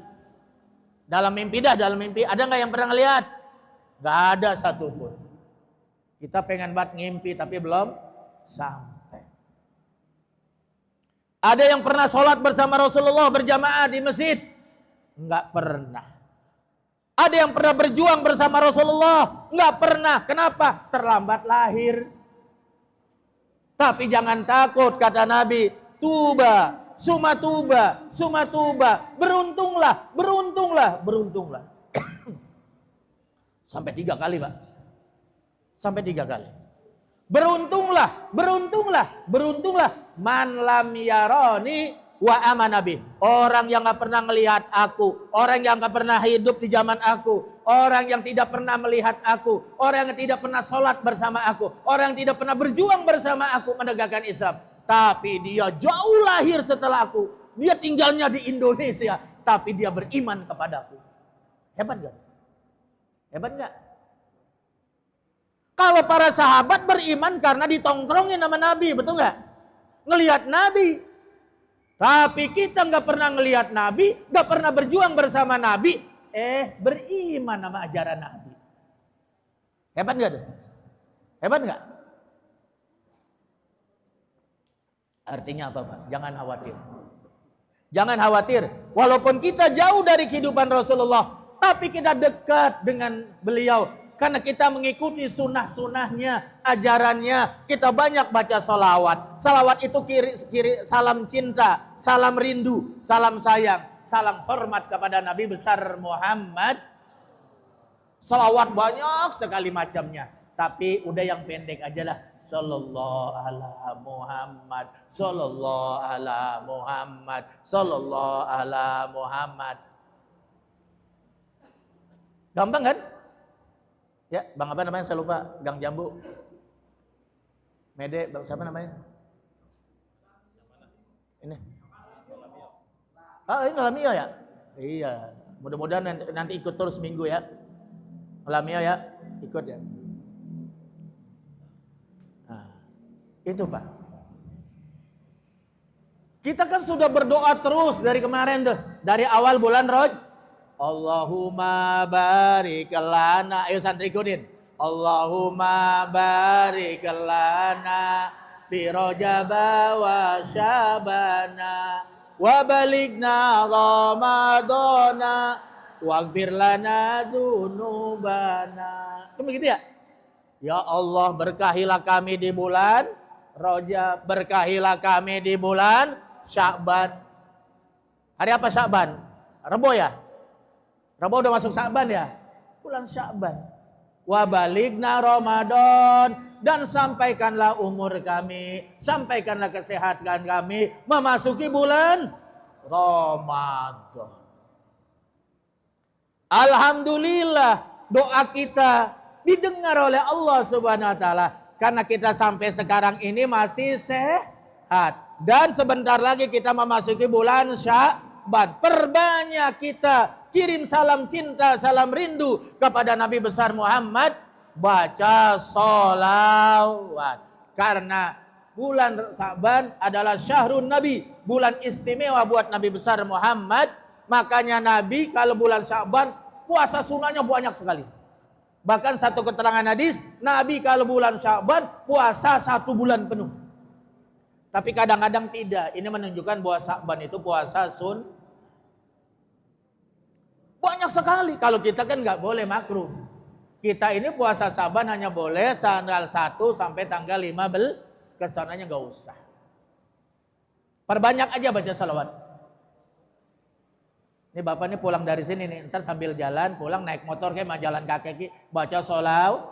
Dalam mimpi dalam mimpi. Ada nggak yang pernah ngelihat? Gak ada satupun. Kita pengen banget ngimpi tapi belum sampai. Ada yang pernah sholat bersama Rasulullah berjamaah di masjid? Enggak pernah. Ada yang pernah berjuang bersama Rasulullah? Enggak pernah. Kenapa? Terlambat lahir. Tapi jangan takut kata Nabi. Tuba, sumatuba, sumatuba. Beruntunglah, beruntunglah, beruntunglah. Sampai 3 kali Pak. Sampai 3 kali. Beruntunglah, beruntunglah, beruntunglah. Man lam yarani wa amanabi. Orang yang gak pernah melihat aku. Orang yang gak pernah hidup di zaman aku. Orang yang tidak pernah melihat aku. Orang yang tidak pernah sholat bersama aku. Orang yang tidak pernah berjuang bersama aku menegakkan Islam. Tapi dia jauh lahir setelah aku. Dia tinggalnya di Indonesia. Tapi dia beriman kepadaku. Hebat gak? Hebat gak? Kalau para sahabat beriman karena ditongkrongin sama Nabi, betul gak? Ngelihat Nabi. Tapi kita gak pernah ngelihat Nabi, gak pernah berjuang bersama Nabi, beriman sama ajaran Nabi. Hebat gak tuh? Hebat gak? Artinya apa Pak? Jangan khawatir. Jangan khawatir. Walaupun kita jauh dari kehidupan Rasulullah, tapi kita dekat dengan beliau. Karena kita mengikuti sunnah-sunnahnya, ajarannya. Kita banyak baca salawat. Salawat itu salam cinta, salam rindu, salam sayang, salam hormat kepada Nabi besar Muhammad. Salawat banyak sekali macamnya. Tapi udah yang pendek aja lah. Sallallahu ala Muhammad, sallallahu ala Muhammad, sallallahu ala Muhammad. Gampang kan? Ya, Bang apa namanya? Saya lupa. Gang Jambu. Mede, Bang siapa namanya? Ini. Ah, ini alamiah ya? Iya. Mudah-mudahan nanti ikut terus minggu ya. Alamiah ya, ikut ya. Nah, itu Pak. Kita kan sudah berdoa terus dari kemarin tuh, dari awal bulan Allahumma barik lana. Ayo santri ikutin. Allahumma barik lana bi Rajaba wa Syabana wa baligna Ramadana waghfir lana dzunubana. Kan begitu ya? Ya Allah, berkahilah kami di bulan Rajab, berkahilah kami di bulan Sya'ban. Hari apa Sya'ban? Rebo ya? Rebo udah masuk Sya'ban ya? Bulan Sya'ban. Wa baligna Ramadan, dan sampaikanlah umur kami, sampaikanlah kesehatan kami memasuki bulan Ramadan. Alhamdulillah, doa kita didengar oleh Allah Subhanahu wa taala karena kita sampai sekarang ini masih sehat. Dan sebentar lagi kita memasuki bulan Sya'ban. Perbanyak kita kirim salam cinta, salam rindu kepada Nabi besar Muhammad. Baca sholawat. Karena bulan Sya'ban adalah syahrun Nabi, bulan istimewa buat Nabi besar Muhammad. Makanya Nabi kalau bulan Sya'ban puasa sunnahnya banyak sekali. Bahkan satu keterangan hadis, Nabi kalau bulan Sya'ban puasa 1 bulan penuh. Tapi kadang-kadang tidak. Ini menunjukkan bahwa Sya'ban itu puasa banyak sekali. Kalau kita kan nggak boleh makruh. Kita ini puasa Sya'ban hanya boleh tanggal 1 sampai tanggal 15. Kesananya nggak usah. Perbanyak aja baca salawat. Ini bapak ini pulang dari sini nih, ntar sambil jalan pulang naik motor kayak mau jalan kaki baca sholawat.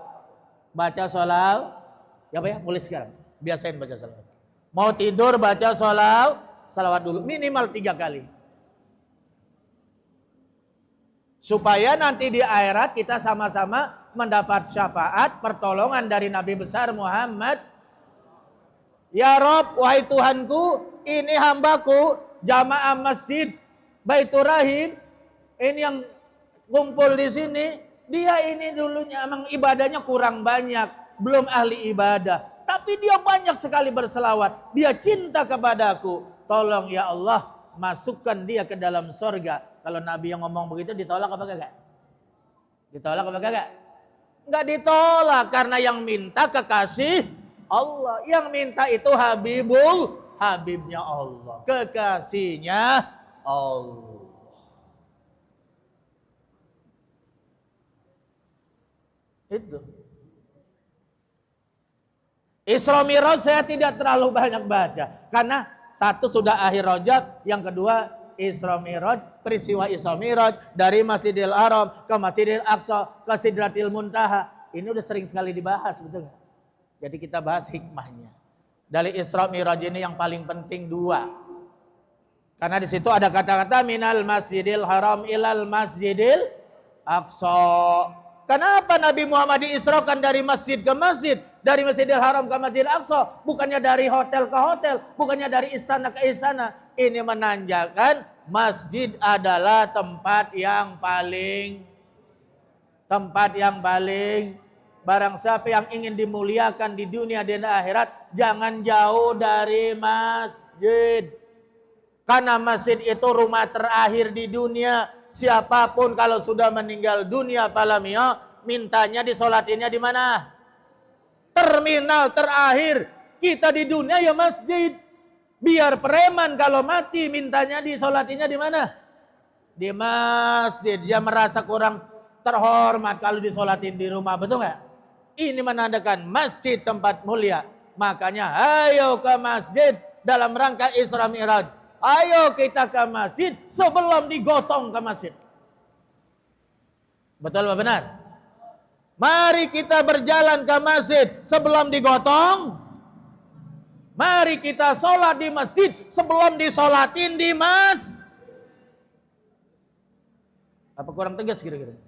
Ya Pak ya, mulai sekarang biasain baca sholawat. Mau tidur baca sholawat dulu minimal 3 kali. Supaya nanti di akhirat kita sama-sama mendapat syafaat pertolongan dari Nabi besar Muhammad. Ya Rob, wahai Tuhanku, ini hambaku jamaah masjid Baitur Rahim, ini yang kumpul di sini, dia ini dulunya emang ibadahnya kurang banyak, belum ahli ibadah, tapi dia banyak sekali berselawat, dia cinta kepadaku. Tolong ya Allah, masukkan dia ke dalam surga. Kalau Nabi yang ngomong begitu ditolak apa kagak? Ditolak apa kagak? Enggak ditolak, karena yang minta kekasih Allah, yang minta itu Habibnya Allah, kekasihnya Allah. Itu. Isra Mi'raj saya tidak terlalu banyak baca karena satu sudah akhir Rajab, yang kedua Isra Mi'raj, peristiwa Isra Mi'raj dari Masjidil Haram ke Masjidil Aqsa ke Sidratil Muntaha. Ini udah sering sekali dibahas, betul nggak? Jadi kita bahas hikmahnya. Dari Isra Mi'raj ini yang paling penting 2. Karena di situ ada kata-kata minal Masjidil Haram ilal Masjidil Aqsa. Kenapa Nabi Muhammad diisrakan dari masjid ke masjid, dari Masjidil Haram ke Masjidil Aqsa, bukannya dari hotel ke hotel, bukannya dari istana ke istana? Ini menandakan masjid adalah tempat yang paling barang siapa yang ingin dimuliakan di dunia dan akhirat, jangan jauh dari masjid. Karena masjid itu rumah terakhir di dunia. Siapapun kalau sudah meninggal dunia palamia, mintanya disolatinnya di mana? Terminal terakhir kita di dunia ya masjid. Biar preman kalau mati mintanya disolatinya di mana? Di masjid. Dia merasa kurang terhormat kalau disolatin di rumah, betul nggak? Ini menandakan masjid tempat mulia. Makanya ayo ke masjid dalam rangka Isra Mi'raj. Ayo kita ke masjid sebelum digotong ke masjid. Betul apa benar? Mari kita berjalan ke masjid sebelum digotong. Mari kita sholat di masjid sebelum disolatin di masjid. Apa kurang tegas kira-kira?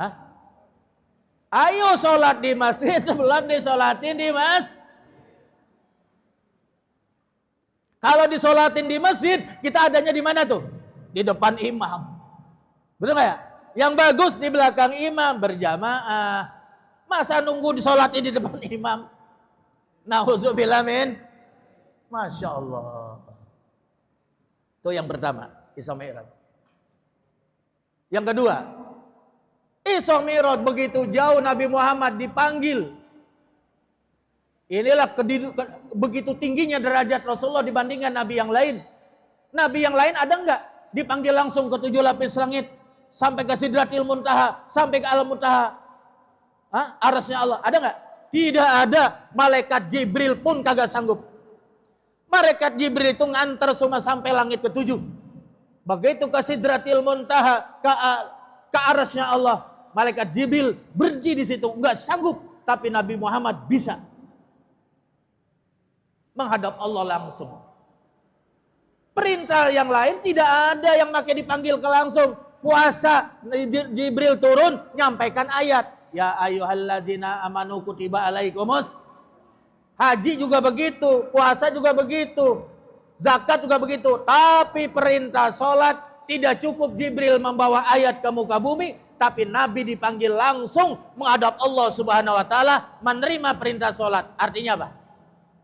Hah? Ayo sholat di masjid sebelum disolatin di masjid. Kalau disolatin di masjid, kita adanya di mana tuh? Di depan imam. Betul nggak ya? Yang bagus di belakang imam berjamaah. Masa nunggu disolatin di depan imam? Nauzubillah min. Masya Allah. Itu yang pertama, Isra Mi'raj. Yang kedua, Isra Mi'raj begitu jauh Nabi Muhammad dipanggil. Inilah begitu tingginya derajat Rasulullah dibandingkan Nabi yang lain. Nabi yang lain ada enggak dipanggil langsung ke 7 lapis langit, sampai ke Sidratil Muntaha, sampai ke Alam Muntaha? Arasnya Allah, ada enggak? Tidak ada. Malaikat Jibril pun kagak sanggup. Malaikat Jibril itu nganter cuma sampai langit ke-7. Begitu ke Sidratil Muntaha, ke arasnya Allah, malaikat Jibril berhenti di situ, enggak sanggup. Tapi Nabi Muhammad bisa menghadap Allah langsung. Perintah yang lain tidak ada yang pakai dipanggil ke langsung. Puasa, Jibril turun nyampaikan ayat. Ya ayyuhalladzina amanu kutiba alaikumus. Haji juga begitu, puasa juga begitu, zakat juga begitu. Tapi perintah sholat tidak cukup Jibril membawa ayat ke muka bumi, tapi Nabi dipanggil langsung menghadap Allah Subhanahu wa taala menerima perintah sholat. Artinya apa?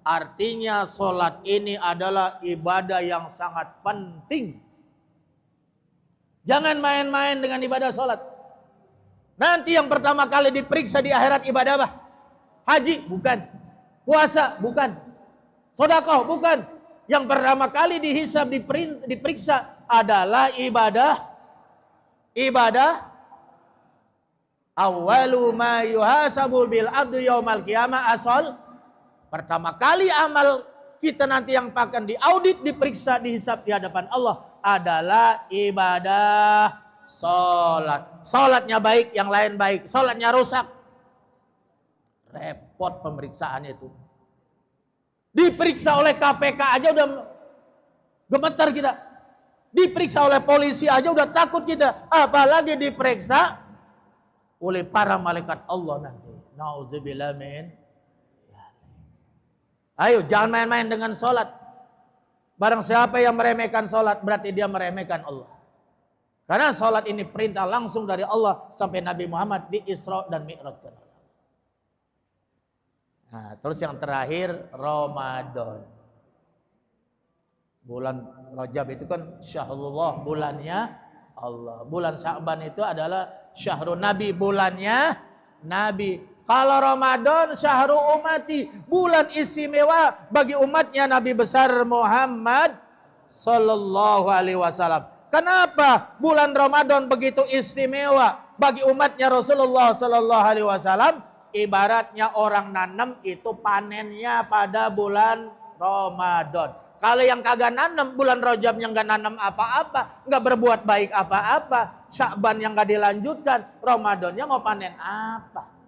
Artinya sholat ini adalah ibadah yang sangat penting. Jangan main-main dengan ibadah sholat. Nanti yang pertama kali diperiksa di akhirat ibadah apa? Haji? Bukan. Puasa? Bukan. Sedekah? Bukan. Yang pertama kali dihisab, diperiksa adalah ibadah. Awwalu ma yuhasabu bil abdu yaumal qiyamah asal. Pertama kali amal kita nanti yang akan diaudit, diperiksa, dihisab di hadapan Allah adalah ibadah sholat. Sholatnya baik, yang lain baik. Sholatnya rusak, repot pemeriksaan itu. Diperiksa oleh KPK aja udah gemetar kita. Diperiksa oleh polisi aja udah takut kita. Apalagi diperiksa oleh para malaikat Allah nanti. Nauzubillah min. Ayo jangan main-main dengan sholat. Barang siapa yang meremehkan sholat berarti dia meremehkan Allah. Karena sholat ini perintah langsung dari Allah sampai Nabi Muhammad di Isra dan Mi'raj. Nah, terus yang terakhir Ramadan. Bulan Rajab itu kan syahrullah, bulannya Allah. Bulan Sya'ban itu adalah syahrul Nabi, bulannya Nabi. Kalau Ramadan syahrul umati, bulan istimewa bagi umatnya Nabi besar Muhammad sallallahu alaihi wasallam. Kenapa bulan Ramadan begitu istimewa bagi umatnya Rasulullah sallallahu alaihi wasallam? Ibaratnya orang nanam itu panennya pada bulan Ramadan. Kalau yang kagak nanam, bulan Rajab yang gak nanam apa-apa, gak berbuat baik apa-apa, Sya'ban yang gak dilanjutkan, Ramadannya mau panen apa?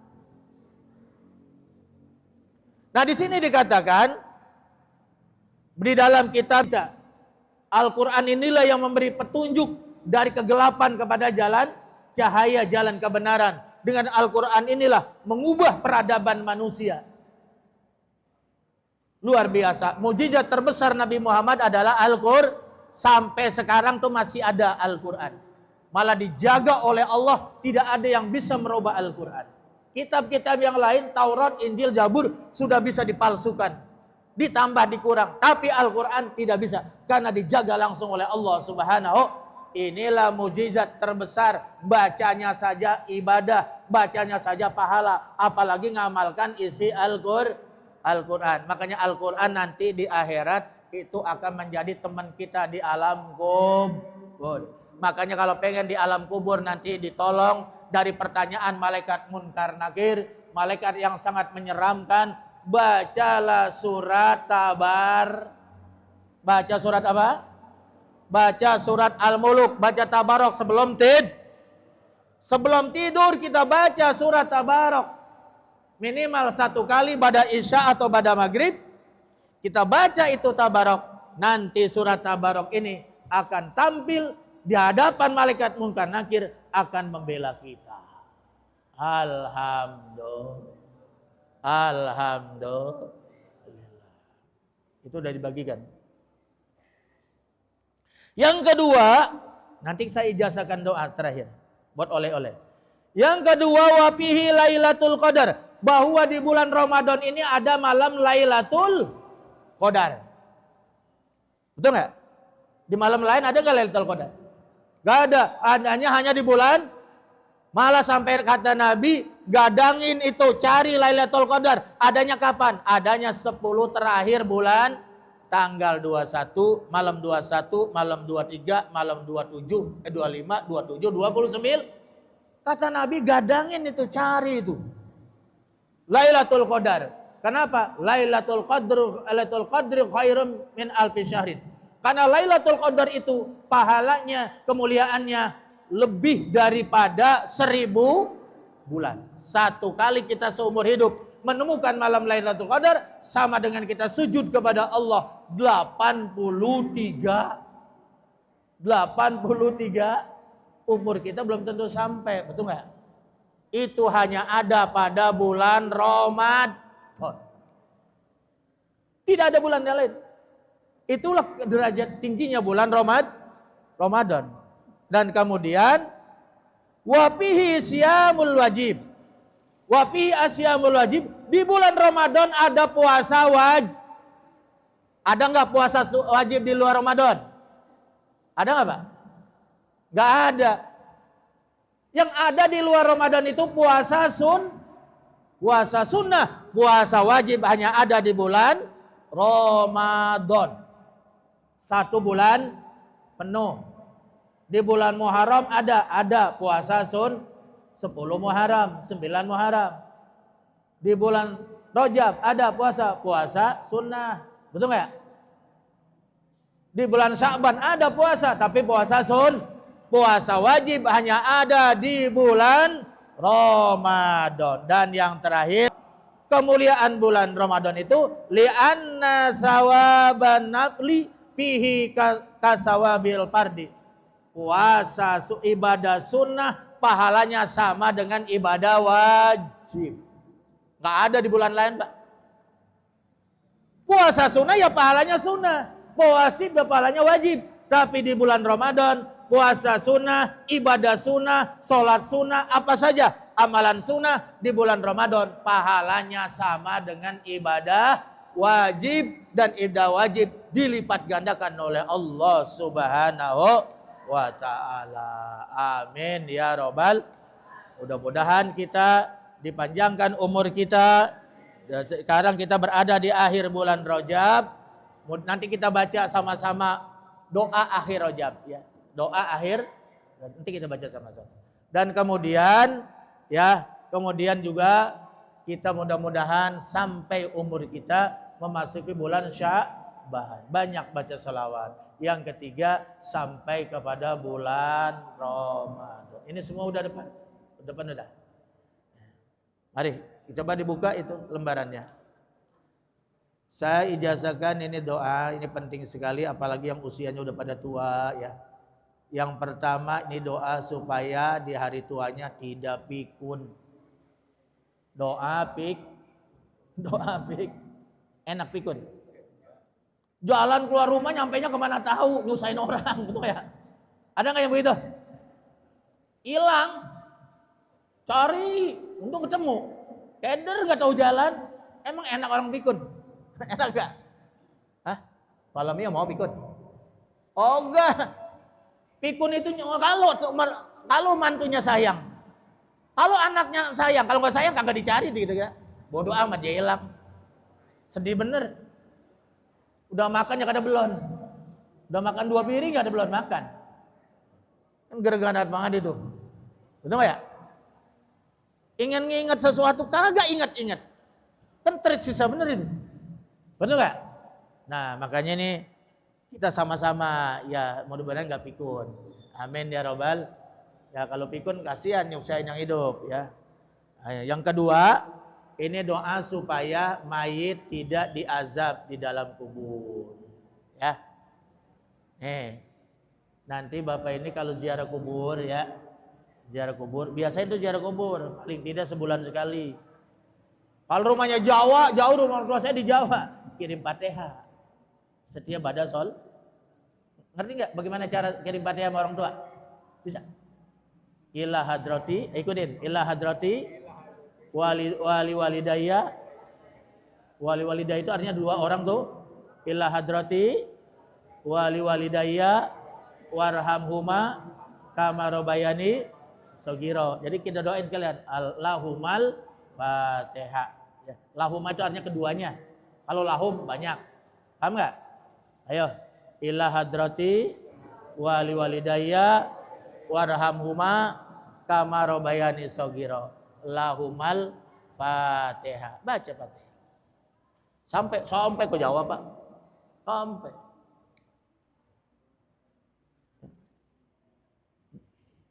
Nah di sini dikatakan di dalam kitab Al-Quran inilah yang memberi petunjuk dari kegelapan kepada jalan cahaya, jalan kebenaran. Dengan Al-Quran inilah mengubah peradaban manusia. Luar biasa. Mukjizat terbesar Nabi Muhammad adalah Al-Quran. Sampai sekarang tuh masih ada Al-Quran. Malah dijaga oleh Allah, tidak ada yang bisa merubah Al-Quran. Kitab-kitab yang lain, Taurat, Injil, Zabur sudah bisa dipalsukan, ditambah, dikurang. Tapi Al-Quran tidak bisa, karena dijaga langsung oleh Allah Subhanahu. Inilah mukjizat terbesar. Bacanya saja ibadah, bacanya saja pahala, apalagi ngamalkan isi Al-Quran. Makanya Al-Quran nanti di akhirat itu akan menjadi teman kita di alam kubur. Makanya kalau pengen di alam kubur nanti ditolong dari pertanyaan malaikat Munkar Nakir, malaikat yang sangat menyeramkan, bacalah surat Tabar. Baca surat apa? Baca surat Al-Muluk, baca Tabarok sebelum tidur kita baca surat Tabarok. Minimal 1 kali pada Isya atau pada Maghrib kita baca itu Tabarok. Nanti surat Tabarok ini akan tampil di hadapan malaikat Munkar Nakir, akan membela kita. Alhamdulillah. Itu udah dibagikan. Yang kedua, nanti saya ijazahkan doa terakhir buat oleh-oleh. Yang kedua, wa fihi Lailatul Qadar, bahwa di bulan Ramadan ini ada malam Lailatul Qadar. Betul nggak? Di malam lain ada nggak Lailatul Qadar? Nggak ada. Adanya hanya di bulan. Malah sampai kata Nabi, gadangin itu, cari Lailatul Qadar. Adanya kapan? Adanya 10 terakhir bulan, tanggal 21, malam 21, malam 23, malam 27, 25, 27, 29. Kata Nabi, gadangin itu, cari itu. Lailatul Qadar. Kenapa? Lailatul Qadri khairum min alfi syahrin. Karena Lailatul Qadar itu pahalanya, kemuliaannya lebih daripada 1000 bulan. Satu kali kita seumur hidup menemukan malam Lailatul Qadar sama dengan kita sujud kepada Allah 83 umur kita belum tentu sampai, betul nggak? Itu hanya ada pada bulan Ramadan. Tidak ada bulan yang lain. Itulah derajat tingginya bulan Ramadan. Dan kemudian wafihi siyamul wajib. Wafihi asyamul wajib. Di bulan Ramadan ada puasa wajib. Ada nggak puasa wajib di luar Ramadan? Ada nggak, Pak? Nggak ada. Yang ada di luar Ramadan itu puasa sunnah. Puasa wajib hanya ada di bulan Ramadan. 1 bulan penuh. Di bulan Muharram ada puasa 10 Muharram, 9 Muharram. Di bulan Rajab ada puasa sunnah. Betul nggak? Di bulan Sya'ban ada puasa, tapi puasa puasa wajib hanya ada di bulan Ramadan. Dan yang terakhir, kemuliaan bulan Ramadan itu li'anna sawaban nafli fihi kasawabil fardi. Puasa ibadah sunnah pahalanya sama dengan ibadah wajib. Nggak ada di bulan lain, Pak. Puasa sunnah ya pahalanya sunnah, puasa ya pahalanya wajib. Tapi di bulan Ramadan puasa sunnah, ibadah sunnah, sholat sunnah, apa saja amalan sunnah di bulan Ramadan pahalanya sama dengan ibadah wajib, dan ibadah wajib dilipat gandakan oleh Allah Subhanahu wa ta'ala. Amin ya robbal. Mudah-mudahan kita dipanjangkan umur kita. Sekarang kita berada di akhir bulan Rajab. Nanti kita baca sama-sama doa akhir Rajab ya. Doa akhir nanti kita baca sama-sama. Dan kemudian juga kita mudah-mudahan sampai umur kita memasuki bulan Sya'ban, banyak baca salawat. Yang ketiga sampai kepada bulan Ramadan. Ini semua udah depan udah. Mari coba dibuka itu lembarannya. Saya ijazahkan ini doa, ini penting sekali apalagi yang usianya udah pada tua ya. Yang pertama ini doa supaya di hari tuanya tidak pikun. Doa enak pikun. Jalan keluar rumah nyampainya kemana tahu, nyusahin orang gitu ya. Ada nggak yang begitu? Hilang, cari untuk ketemu. Keder nggak tahu jalan, emang enak orang pikun? Enak nggak? Hah? Malamnya mau pikun? Oh enggak. Pikun itu kalau mantunya sayang, kalau anaknya sayang, kalau nggak sayang kagak dicari gitu ya. Bodoh amat dia hilang. Sedih bener. Udah makan ya kada belum. Udah makan 2 piring ada belum makan. Kan gara-gara banget itu. Betul nggak ya? Ingin nginget sesuatu kagak ingat-ingat. Kan trik sisa bener itu. Betul nggak? Nah makanya nih kita sama-sama ya mudah-mudahan nggak pikun. Amin ya robbal. Ya kalau pikun kasihan nyusahin yang hidup ya. Yang kedua, ini doa supaya mayit tidak diazab di dalam kubur. Ya. Nanti Bapak ini kalau ziarah kubur ya. Ziarah kubur, biasanya itu ziarah kubur paling tidak sebulan sekali. Kalau rumahnya Jawa, jauh rumah tua saya di Jawa, kirim Fatihah. Setiap pada Ngerti nggak bagaimana cara kirim Fatihah sama orang tua? Bisa? Ila hadrati, ikutin. Ila hadrati wali walidayya. Wali walidayya itu artinya dua orang tuh. Ila hadrati wali walidayya warhamhuma kama rabbayani shaghira. Jadi kita doain sekalian. Allahumal Fatihah. Ya. Lahuma itu artinya keduanya. Kalau lahum banyak. Paham nggak? Ayo. Ila hadrati wali walidayya warhamhuma kama rabbayani shaghira. Lahumal Fatihah. Baca Fatihah. Sampai kau jawab, Pak. Sampai.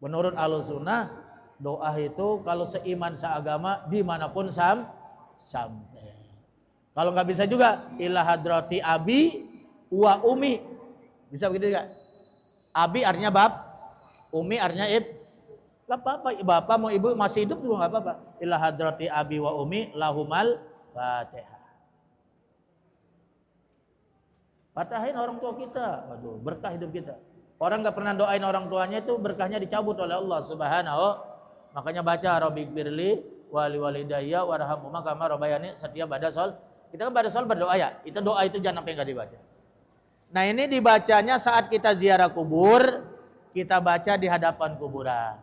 Menurut Ahlussunnah, doa itu kalau seiman seagama dimanapun sampai. Kalau nggak bisa juga ila hadrati abi wa umi. Bisa begitu enggak? Abi artinya bab, umi artinya Gak apa-apa, bapak mau ibu masih hidup juga gak apa-apa. Ila hadrati abi wa umi lahumal Fatihah. Fatihain orang tua kita. Waduh, berkah hidup kita. Orang gak pernah doain orang tuanya itu berkahnya dicabut oleh Allah Subhanahu. Makanya baca Rabbik birli wali walidayya warhamhuma kama rabbayani setiap pada sol. Kita kan pada sol berdoa ya. Itu doa itu jangan sampai enggak dibaca. Nah, ini dibacanya saat kita ziarah kubur, kita baca di hadapan kuburan.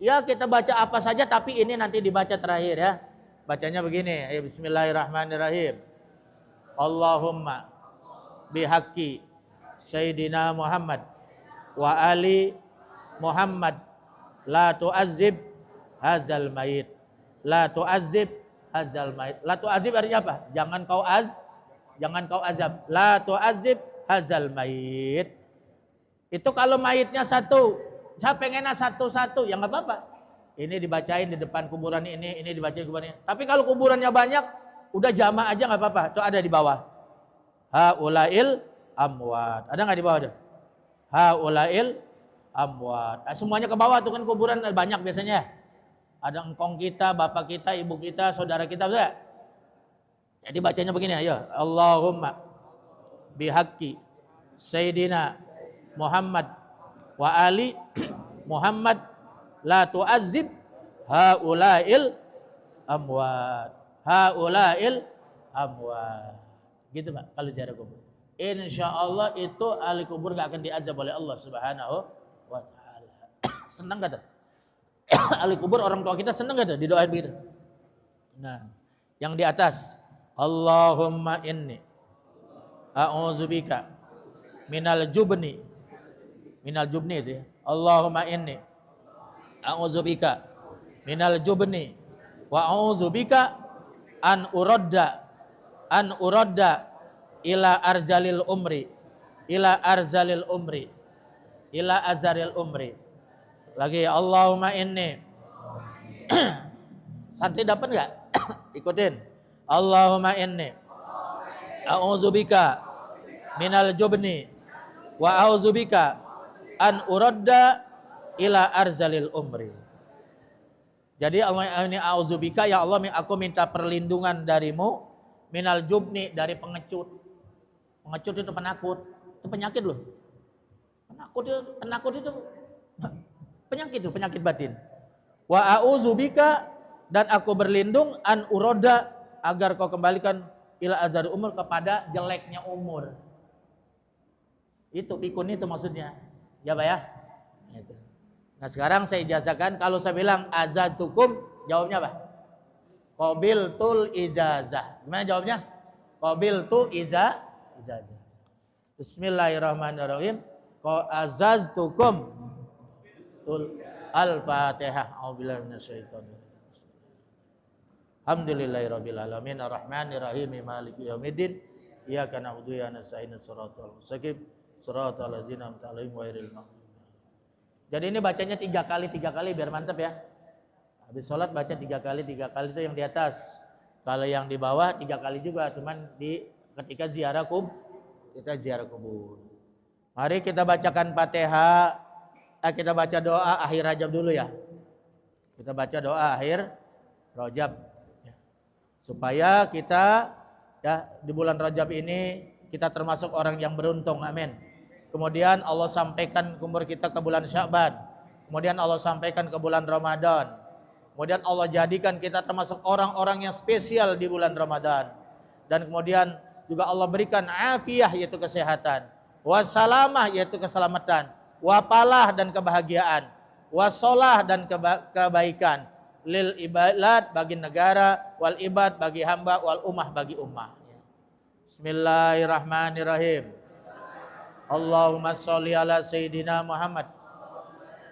Ya, kita baca apa saja tapi ini nanti dibaca terakhir ya. Bacanya begini, bismillahirrahmanirrahim. Allahumma bihaqqi Sayyidina Muhammad wa ali Muhammad la tu'azzib hazal mayit. La tu'azzib hazal mayit. La tu'azzib artinya apa? Jangan kau azab. La tu'azzib hazal mayit. Itu kalau mayitnya satu, saya pengennya satu-satu, ya nggak apa-apa. Ini dibacain di depan kuburan ini dibacain kuburan ini. Tapi kalau kuburannya banyak, udah jamaah aja nggak apa-apa. Itu ada di bawah. Haulail amwat. Ada nggak di bawah ada? Haulail amwat. Nah, semuanya ke bawah tuh kan kuburan banyak biasanya. Ada engkong kita, bapak kita, ibu kita, saudara kita, bisa? Jadi bacanya begini, ayo. Allahumma bihaqqi Sayyidina Muhammad wa ali Muhammad la tu'azzib haulail amwat. Haulail amwat. Gitu Pak, kalau ziarah kubur. Insyaallah itu ahli kubur gak akan diazab oleh Allah Subhanahu wa taala. Senang gak tuh? Ahli kubur orang tua kita senang gak tuh didoain begitu? Nah, yang di atas Allahumma inni a'udzubika minal jubni itu ya. Allahumma inni a'udzubika minal jubni wa a'udzubika an uradda ila arzalil umri ila azaril umri. Lagi Allahumma inni santri dapat enggak? Ikutin. Allahumma inni a'udzubika minal jubni wa a'udzubika an uradda ila arzalil umri. Jadi Allah ini a'udzubika, ya Allah aku minta perlindungan darimu minal jubni, dari pengecut. Pengecut itu penakut. Itu penyakit loh. Penakut itu penyakit itu, penyakit batin. Wa a'udzubika, dan aku berlindung an uradda, agar kau kembalikan ila azaril umur, kepada jeleknya umur. Itu pikun itu maksudnya. Ya Pak ya? Itu. Nah sekarang saya ijazahkan, kalau saya bilang azatukum, jawabnya apa? Qabiltul ijazah. Gimana jawabnya? Qabiltu ijazah. Bismillahirrahmanirrahim. Azaztukum al-Fatihah. A'udzubillahi minasyaitonir rajim. Alhamdulillahirabbil alamin arrahmanirrahim maliki yaumiddin. Iyyaka na'budu wa iyyaka nasta'in shiratal mustaqim shiratal ladzina an'amta 'alaihim ghairil maghdubi. Jadi ini bacanya 3 kali biar mantap ya. Habis sholat baca 3 kali itu yang di atas. Kalau yang di bawah 3 kali juga, cuman ketika ziarah kubur. Mari kita bacakan Fatihah. Kita baca doa akhir Rajab dulu ya. Kita baca doa akhir Rajab. Supaya kita ya di bulan Rajab ini kita termasuk orang yang beruntung. Amin. Kemudian Allah sampaikan umur kita ke bulan Sya'ban. Kemudian Allah sampaikan ke bulan Ramadan. Kemudian Allah jadikan kita termasuk orang-orang yang spesial di bulan Ramadan. Dan kemudian juga Allah berikan afiyah yaitu kesehatan, wasalamah yaitu keselamatan, wapalah dan kebahagiaan, wasolah dan kebaikan, lil ibad bagi negara, wal ibad bagi hamba, wal ummah bagi ummah. Bismillahirrahmanirrahim. Allahumma sholli ala Sayyidina Muhammad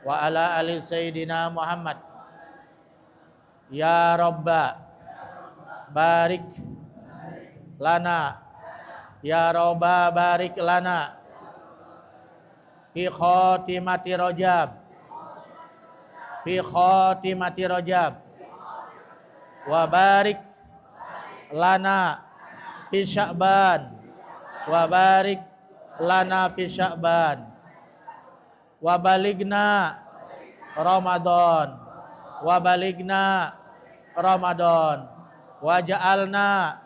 wa ala ali Sayyidina Muhammad. Ya Rabba barik lana, ya Rabba barik lana fi khatimati Rajab, fi khatimati Rajab, wa barik lana fi Sya'ban, wa barik lana fi Sya'ban, wa baligna Ramadan, wa baligna Ramadan, wa ja'alna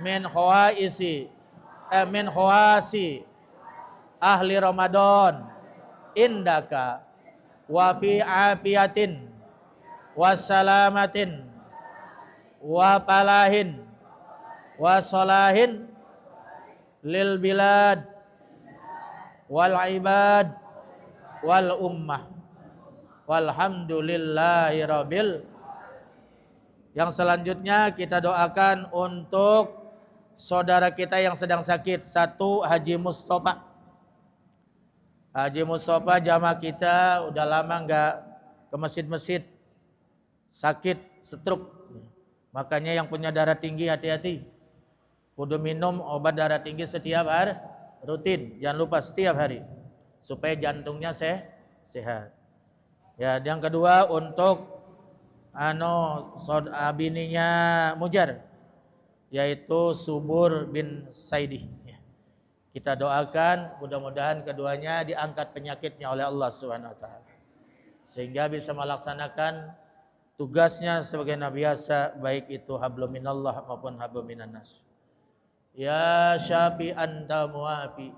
min khawasi ahli Ramadan indaka wa fi afiyatin wa salamatin wa palahin wa salahin lil bilad wal ibad wal ummah walhamdulillahi rabbil. Yang selanjutnya kita doakan untuk saudara kita yang sedang sakit. Satu, Haji Mustafa. Haji Mustafa jamaah kita udah lama nggak ke masjid-masjid, sakit stroke. Makanya yang punya darah tinggi hati-hati. Kudu minum obat darah tinggi setiap hari, rutin. Jangan lupa setiap hari supaya jantungnya sehat. Ya, yang kedua untuk bininya Mujar, yaitu Subur bin Saidi. Kita doakan mudah-mudahan keduanya diangkat penyakitnya oleh Allah Subhanahu wa taala sehingga bisa melaksanakan tugasnya sebagai nabi biasa, baik itu hablum minallah maupun hablum minan nas. Ya syafi anta muafi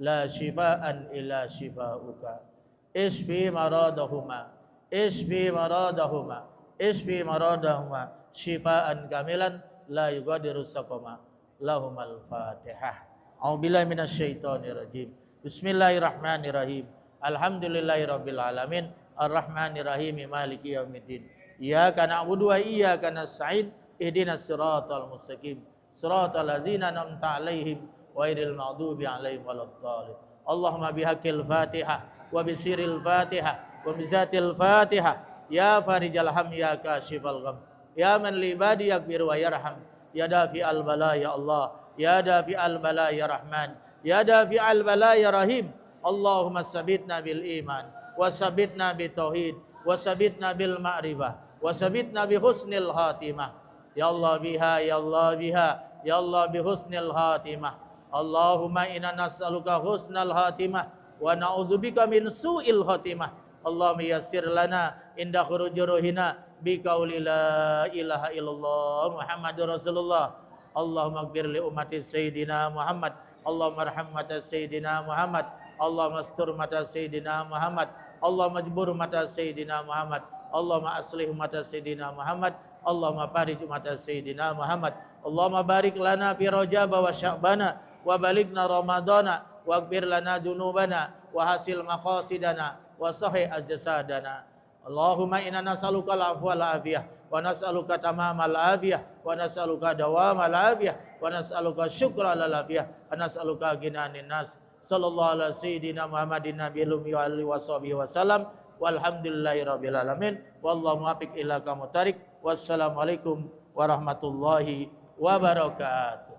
la shifaan illa shifauka isfi maradahuma isfi maradahuma isfi maradahuma shifaan kamilan la yugadiru saqama. Lahumal Fatihah. A'udzubillahi minasyaitonirrajim. Bismillahirrahmanirrahim. Alhamdulillahirabbil alamin. Arrahmanirrahim. Maliki yaumiddin. Iyyaka na'budu wa iyyaka nasta'in. Ihdinas siratal mustaqim. Siratal ladzina an'amta 'alaihim ghairil maghdubi 'alaihim waladdallin. Allahumma bihaqqil Fatihah wa bisiril Fatihah wa bizatil Fatihah. Ya farijal ham ya kashifal gham. Ya man li ibadi yakbir wa yarham. Ya dafi'al bala ya Allah. Ya dafi'al bala ya Rahman. Ya dafi'al bala ya Rahim. Allahumma sabitna bil iman wa sabitna bil tauhid wa sabitna bil ma'rifah wa sabitna bi husnil khatimah. Ya Allah biha ya Allah biha ya Allah bi husnil khatimah. Allahumma inna nas'aluka husnal khatimah wa na'udzubika min su'il khatimah. Allahumma yassir lana inda khurujuruhina bi qauli la ilaha illallah Muhammadur Rasulullah. Allahumma ighfir li ummati Sayyidina Muhammad. Allahumma arham mata Sayyidina Muhammad. Allahumma astur mata Sayyidina Muhammad. Allahumma jbur mata Sayyidina Muhammad. Allahumma aslih mata Sayyidina Muhammad. Allahumma farij mata Sayyidina Muhammad. Allahumma barik lana fi Rajab wa Sya'bana wa balighna Ramadana wa ighfir lana dzunubana wa hasil maqasidana wa sahih ajsadana. Allahumma inna nas'aluka al-afwa wal afiyah wa nas'aluka tamamal afiyah wa nas'aluka dawamal afiyah wa nas'aluka syukra lal afiyah wa nas'aluka ghinanin nas. Sallallahu alaihi sayyidina Muhammadin nabiyil ummi wa alihi washabihi wasallam walhamdulillahi rabbil alamin wallahu muwaffiq ila aqwamit thariq. Wassalamualaikum warahmatullahi wabarakatuh.